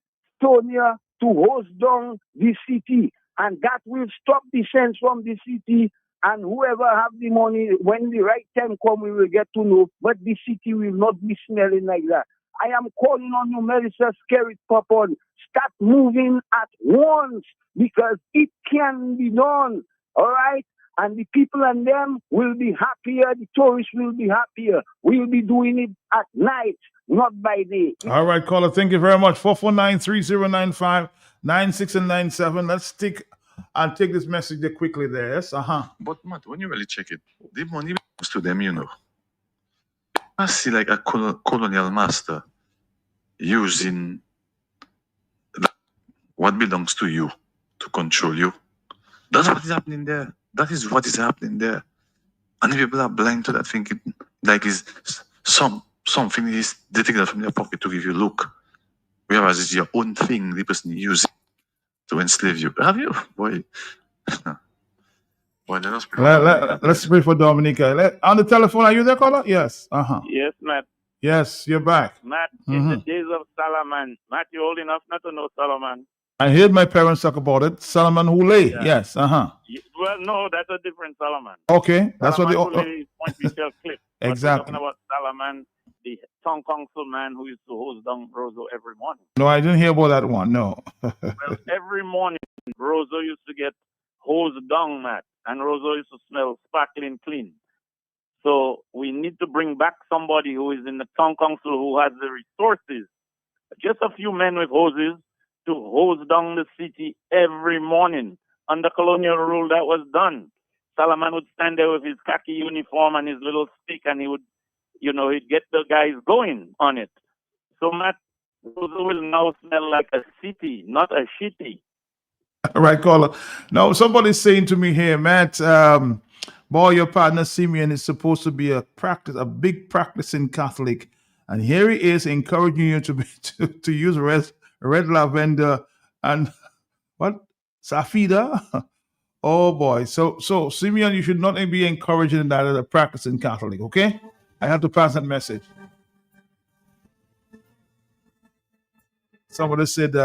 Tonia to hose down the city. And that will stop the sense from the city. And whoever have the money, when the right time come, we will get to know. But the city will not be smelling like that. I am calling on you, Melissa Skerrit Popon. Start moving at once because it can be done. All right? And the people and them will be happier. The tourists will be happier. We'll be doing it at night, not by day. All right, caller. Thank you very much. 449-3095-96 and 97. Let's take this message there quickly there. Yes? But Matt, when you really check it, the money belongs to them, you know. I see like a colonial master using what belongs to you to control you. That's what is happening there. That is what is happening there. And the people are blind to that, thinking like it's something is they take that from their pocket to give you look. Whereas it's your own thing the person using to enslave you. Have you? Boy. Boy, let's pray for Dominica. On the telephone, are you there, caller? Yes. Yes, Matt. Yes, you're back. Matt, in the days of Solomon, Matt, you're old enough not to know Solomon. I heard my parents talk about it. Solomon Hule. Yeah. Yes. Well, no, that's a different Solomon. Okay. That's what Solomon they. Hule is Point Michelle Cliff. But we're Exactly. talking about Solomon, the town council man who used to hose down Roseau every morning. No, I didn't hear about that one. No. Well, every morning, Roseau used to get hosed down, Matt, and Roseau used to smell sparkling clean. So we need to bring back somebody who is in the town council who has the resources, just a few men with hoses to hose down the city every morning. Under colonial rule, that was done. Solomon would stand there with his khaki uniform and his little stick, and he would, he'd get the guys going on it. So, Matt, Roseau will now smell like a city, not a shitty. Right, caller. Now, somebody's saying to me here, Matt, boy, your partner Simeon is supposed to be a big practicing Catholic, and here he is encouraging you to use red lavender and what Safida. Oh boy, so Simeon, you should not be encouraging that as a practicing Catholic. Okay, I have to pass that message. Somebody said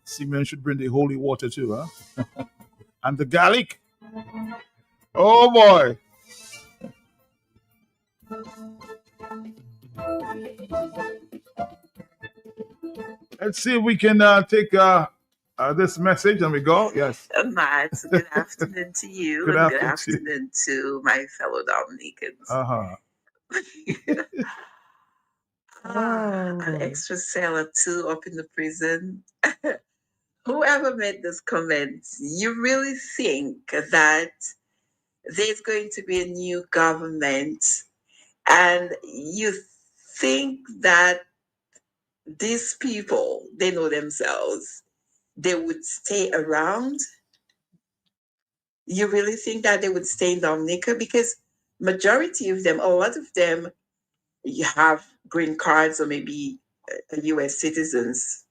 Simeon should bring the holy water too, huh? And the garlic. Oh boy. Let's see if we can take this message and we go. Yes. Matt, good afternoon to you. Good and good afternoon to you. afternoon to my fellow Dominicans. An extra sailor too up in the prison. Whoever made this comment, you really think that there's going to be a new government and you think that these people, they know themselves, they would stay around? You really think that they would stay in Dominica? Because majority of them, a lot of them, you have green cards or maybe U.S. citizens.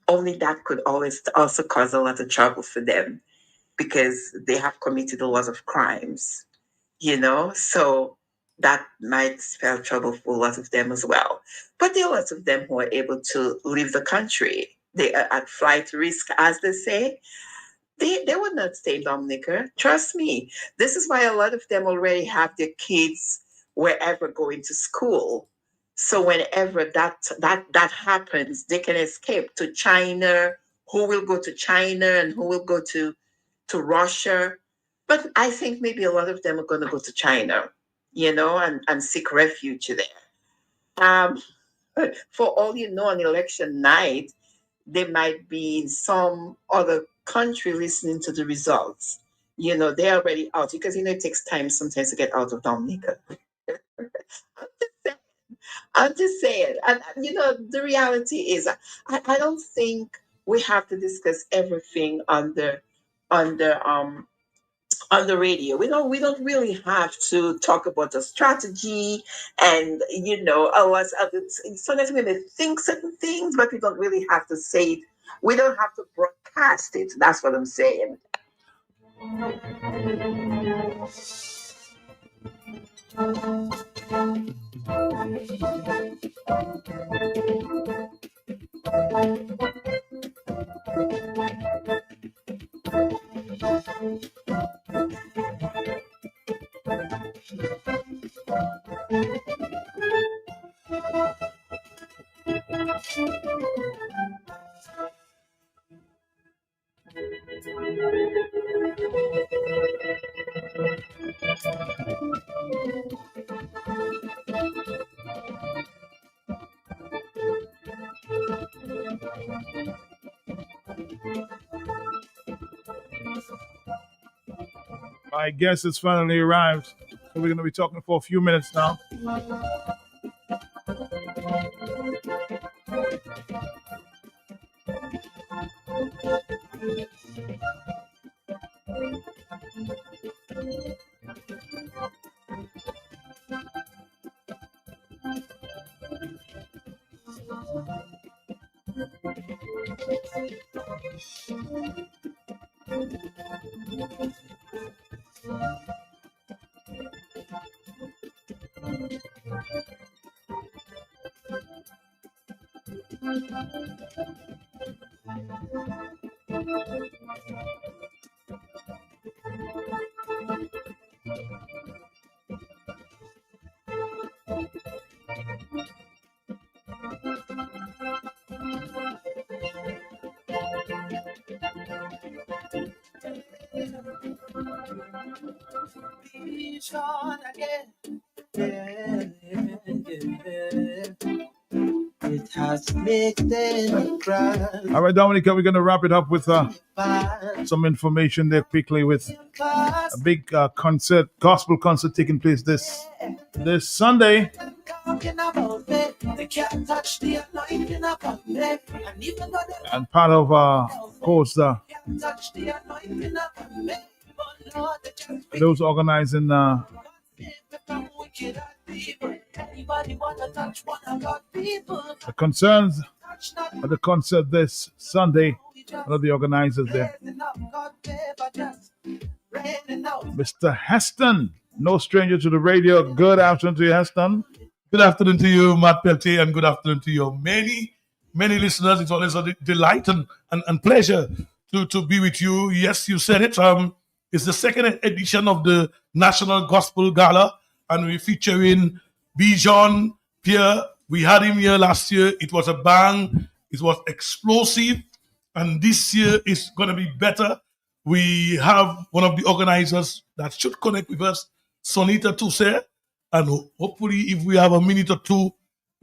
Only that could always also cause a lot of trouble for them because they have committed a lot of crimes, so that might spell trouble for a lot of them as well. But there are lots of them who are able to leave the country. They are at flight risk, as they say. They would not stay in Dominica. Trust me. This is why a lot of them already have their kids wherever going to school. So whenever that happens, they can escape to China. Who will go to China and who will go to Russia? But I think maybe a lot of them are going to go to China, and seek refuge there. For all you know, on election night, they might be in some other country listening to the results. They're already out because it takes time sometimes to get out of Dominica. I'm just saying. And the reality is I don't think we have to discuss everything on the radio. We don't really have to talk about the strategy and a lot of it. Sometimes we may think certain things, but we don't really have to say it. We don't have to broadcast it. That's what I'm saying. My guest has finally arrived. So we're going to be talking for a few minutes now. It has made them cry. All right, Dominica, we're going to wrap it up with some information there quickly with a big concert, gospel concert taking place this Sunday. And part of course, those organizing the concerns at the concert this Sunday. One of the organizers there, Mr. Heston, no stranger to the radio. Good afternoon to you, Heston. Good afternoon to you, Matt Peltier, and good afternoon to your many listeners. It's always a delight and pleasure to be with you. Yes, you said it. It's the second edition of the National Gospel Gala, and we're featuring Bijan Pierre. We had him here last year. It was a bang. It was explosive. And this year is going to be better. We have one of the organizers that should connect with us, Sonita Tousse. And hopefully, if we have a minute or two,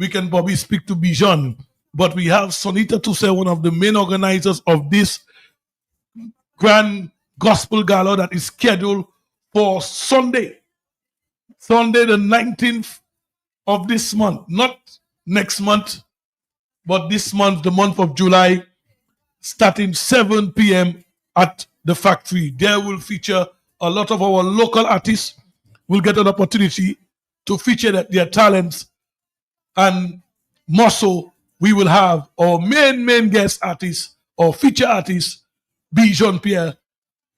we can probably speak to Bijan. But we have Sonita Tousse, one of the main organizers of this grand gospel gala that is scheduled for Sunday the 19th of this month. Not next month, but this month, the month of July, starting 7 p.m. at the factory. There will feature a lot of our local artists. Will get an opportunity to feature their talents. And more so, we will have our main guest artist or feature artist, Bijan Pierre.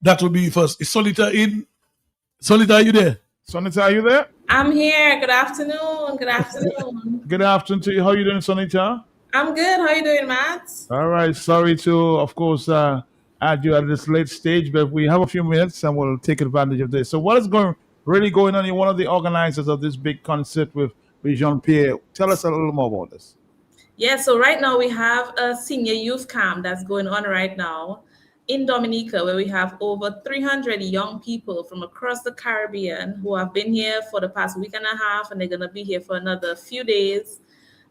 That will be first. Is Sonita in? Sonita, are you there? Sonita, are you there? I'm here. Good afternoon. Good afternoon. Good afternoon to you. How are you doing, Sonita? I'm good. How are you doing, Matt? All right. Sorry to, of course, add you at this late stage, but we have a few minutes and we'll take advantage of this. So what is really going on? You're one of the organizers of this big concert with Bijan Pierre. Tell us a little more about this. Yeah, so right now we have a senior youth camp that's going on right now in Dominica, where we have over 300 young people from across the Caribbean who have been here for the past week and a half, and they're going to be here for another few days.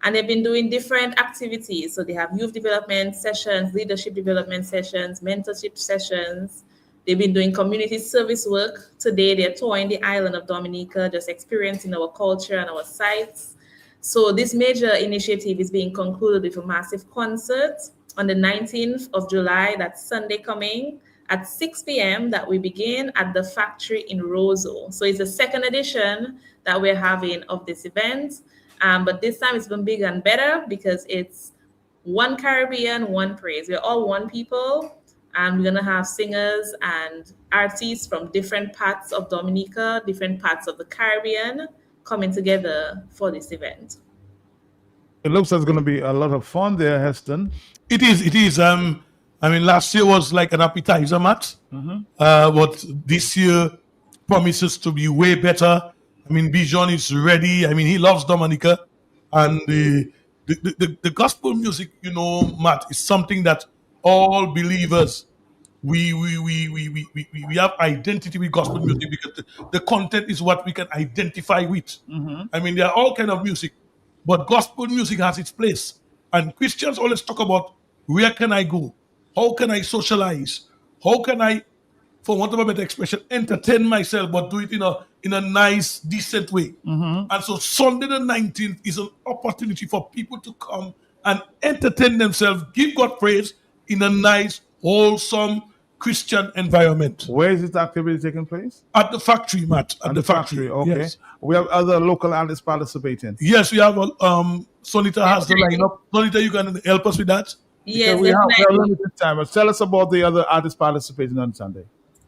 And they've been doing different activities. So they have youth development sessions, leadership development sessions, mentorship sessions. They've been doing community service work. Today, they're touring the island of Dominica, just experiencing our culture and our sites. So this major initiative is being concluded with a massive concert on the 19th of July, that's Sunday coming, at 6 p.m. that we begin at the factory in Roseau. So it's the second edition that we're having of this event. But this time it's been bigger and better because it's one Caribbean, one praise. We're all one people, and we're gonna have singers and artists from different parts of Dominica, different parts of the Caribbean coming together for this event. It looks like it's going to be a lot of fun there, Heston. It is. I mean, last year was like an appetizer, Matt. But this year promises to be way better. I mean, Bijan is ready. I mean, he loves Dominica. And the gospel music, you know, Matt, is something that all believers, we have identity with gospel music because the content is what we can identify with. I mean, there are all kind of music, but gospel music has its place. And Christians always talk about, where can I go? How can I socialize? How can I, for want of a better expression, entertain myself, but do it in a nice, decent way? And so Sunday the 19th is an opportunity for people to come and entertain themselves, give God praise in a nice, wholesome, Christian environment. Where is this activity taking place? At the factory, Matt. At the factory. Okay. Yes. We have other local artists participating. Yes, we have. Sonita has the lineup. Sonita, you can help us with that? Yes, we have limited time. But tell us about the other artists participating on Sunday.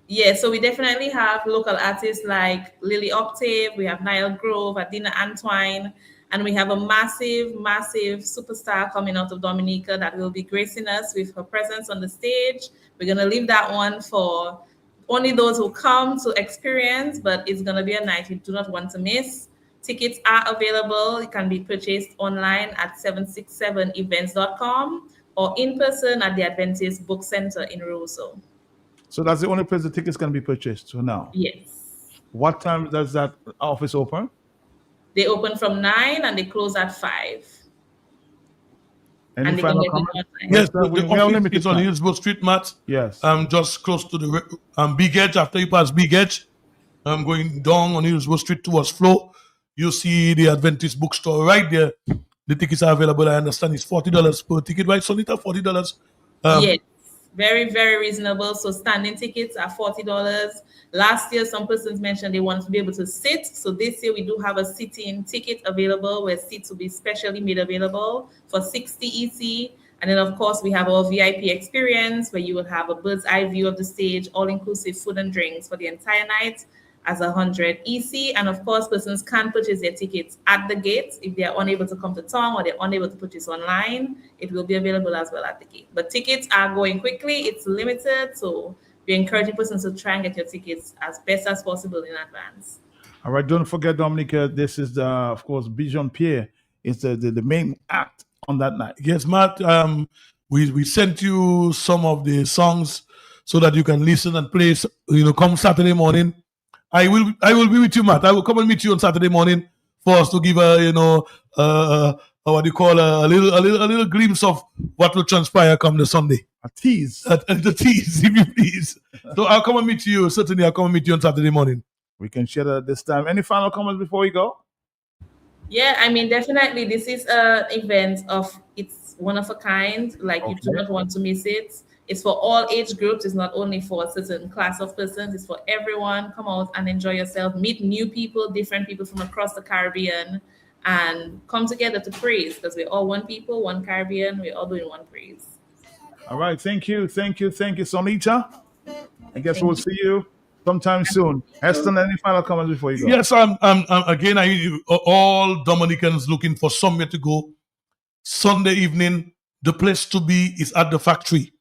Yeah, so we definitely have local artists like Lily Octave, we have Niall Grove, Adina Antwine, And we have a massive, massive superstar coming out of Dominica that will be gracing us with her presence on the stage. We're going to leave that one for only those who come to experience, but it's going to be a night you do not want to miss. Tickets are available. It can be purchased online at 767events.com or in person at the Adventist Book Center in Roseau. So that's the only place the tickets can be purchased for now? Yes. What time does that office open? They open from 9 and they close at 5. Any And they final can get it comment? online. Yes, sir, we the are office limited is on time. Hillsborough Street, Matt. Yes. Just close to the Big Edge. After you pass Big Edge, going down on Hillsborough Street towards Flow, you see the Adventist bookstore right there. The tickets are available. I understand it's $40 per ticket, right, Sonita? $40. Yes, very, very reasonable. So standing tickets are $40. Last year, some persons mentioned they wanted to be able to sit. So this year, we do have a sitting ticket available where seats will be specially made available for 60 EC. And then, of course, we have our VIP experience where you will have a bird's eye view of the stage, all-inclusive food and drinks for the entire night as 100 EC. And of course, persons can purchase their tickets at the gate. If they are unable to come to town or they're unable to purchase online, it will be available as well at the gate. But tickets are going quickly. It's limited. So we're encouraging persons to try and get your tickets as best as possible in advance. All right, don't forget, Dominica, this is, of course, Bijon Pierre is the main act on that night. Yes, Matt. We sent you some of the songs so that you can listen and play. Come Saturday morning. I will be with you, Matt. I will come and meet you on Saturday morning for us to give a little glimpse of what will transpire come the Sunday. A tease. A tease, if you please. So I'll come and meet you. Certainly, I'll come and meet you on Saturday morning. We can share that at this time. Any final comments before we go? Yeah, I mean, definitely, this is an event it's one of a kind. Like, you do not want to miss it. It's for all age groups. It's not only for a certain class of persons. It's for everyone. Come out and enjoy yourself. Meet new people, different people from across the Caribbean, and come together to praise because we're all one people, one Caribbean. We're all doing one praise. All right. Thank you, Sonita. I guess we'll see you sometime soon. Heston, any final comments before you go? Yes, again, all Dominicans looking for somewhere to go. Sunday evening, the place to be is at the factory.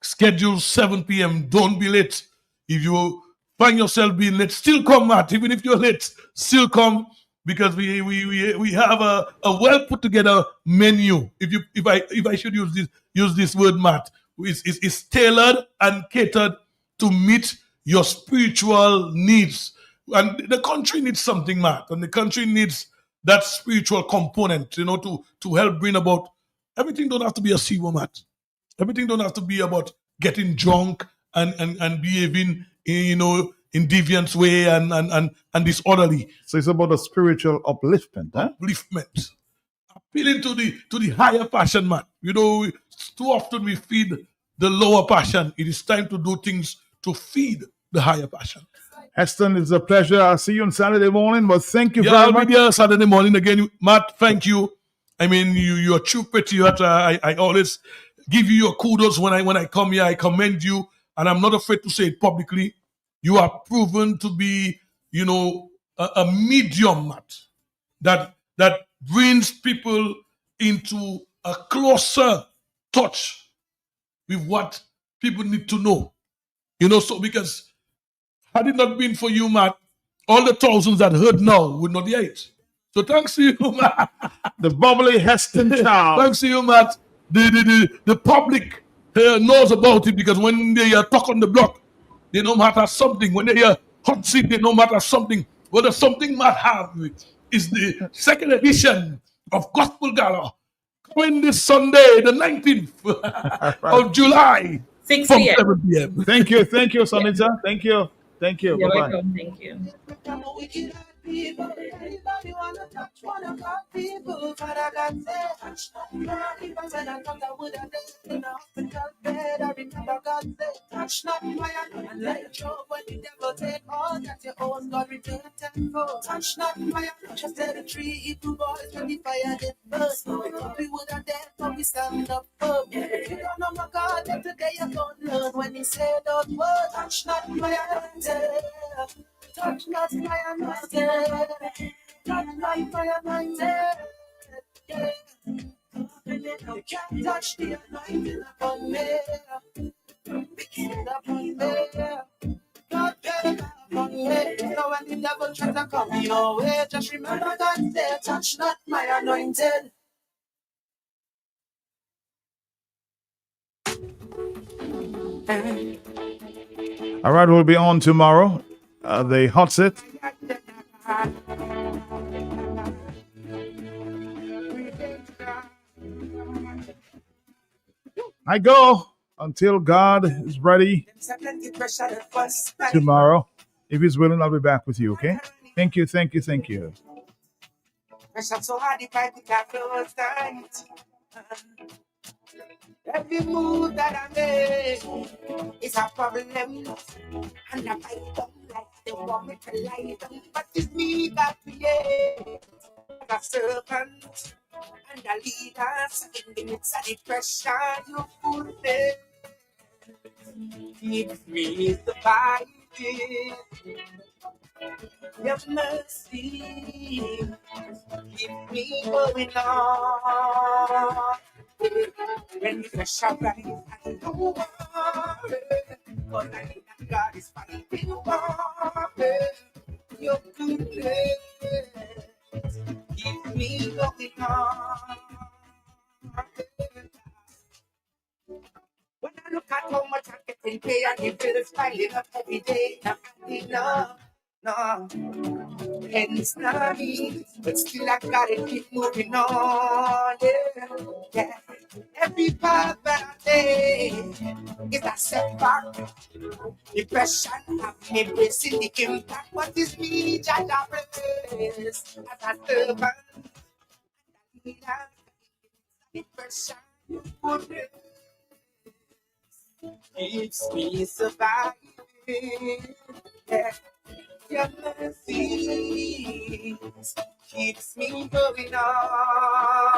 Schedule 7 p.m. Don't be late. If you find yourself being late, still come, Matt. Even if you're late, still come because we have a well put together menu. If I should use this word, Matt, it's tailored and catered to meet your spiritual needs. And the country needs something, Matt, and the country needs that spiritual component, to help bring about. Everything don't have to be a SIBO, Matt. Everything don't have to be about getting drunk and behaving, in deviant way and disorderly. So it's about a spiritual upliftment, huh? Upliftment. Appealing to the higher passion, man. Too often we feed the lower passion. It is time to do things to feed the higher passion. Heston, it's a pleasure. I'll see you on Saturday morning, but thank you very I'll much. be there Saturday morning again. Matt, thank you. I mean, you're a true patriot. I always give you your kudos when I come here. I commend you, and I'm not afraid to say it publicly. You are proven to be, a medium, Matt, that brings people into a closer touch with what people need to know. So because had it not been for you, Matt, all the thousands that heard now would not hear it. So thanks to you, Matt. The bubbly Heston child. Thanks to you, Matt. The public knows about it because when they talk on the block, they know Matt has something. When they hear hot seat, they know Matt has something. Well, there's something Matt has is the second edition of Gospel Gala coming this Sunday, the 19th of July. 6 from p.m. 7 p.m. Thank you, Sonita. Thank you. You're Bye-bye. welcome. Thank you. People, everybody wanna touch one of our people, but I got to touch. Even when I thought I would have done in the hospital bed, I remember God said, touch not my hand, and let Job when the devil take all that your own God return tenfold. Touch not my hand, just tell the 3 Hebrew boys when the fire did burst. We thought we would have dead, but we stand up firm. If you don't know my God, then today you don't learn when he said those words. Touch not my hand, touch not my anointing. Touch like my anointed. Yeah. You can't touch the anointing upon me. Begin upon me. God gave upon me. So when the devil tries to come your way, just remember God said, touch not my anointed. All right, we'll be on tomorrow. The hot set. I go until God is ready tomorrow. If He's willing, I'll be back with you, okay? Thank you, thank you, thank you. Pressure so hard, the pipe that close tight. Every move that I make is a problem. And I fight them like they want me to lie them. But it's me that creates a serpent and a leader in the midst of the pressure you put me. Keep me surviving. Your mercy keep me going on. When the pressure rise, I don't worry, but I know that God is fighting for me. Your goodness keep me going on. When I look at how much I'm getting paid and the bills piling up every day, not enough. No, and it's not me, but still I gotta keep moving on. Yeah, yeah. Every path that I take is a setback. Depression have me facing the impact. What is me, Jah praise as a servant? Depression keeps me surviving. Yeah. Your mercy keeps me going on.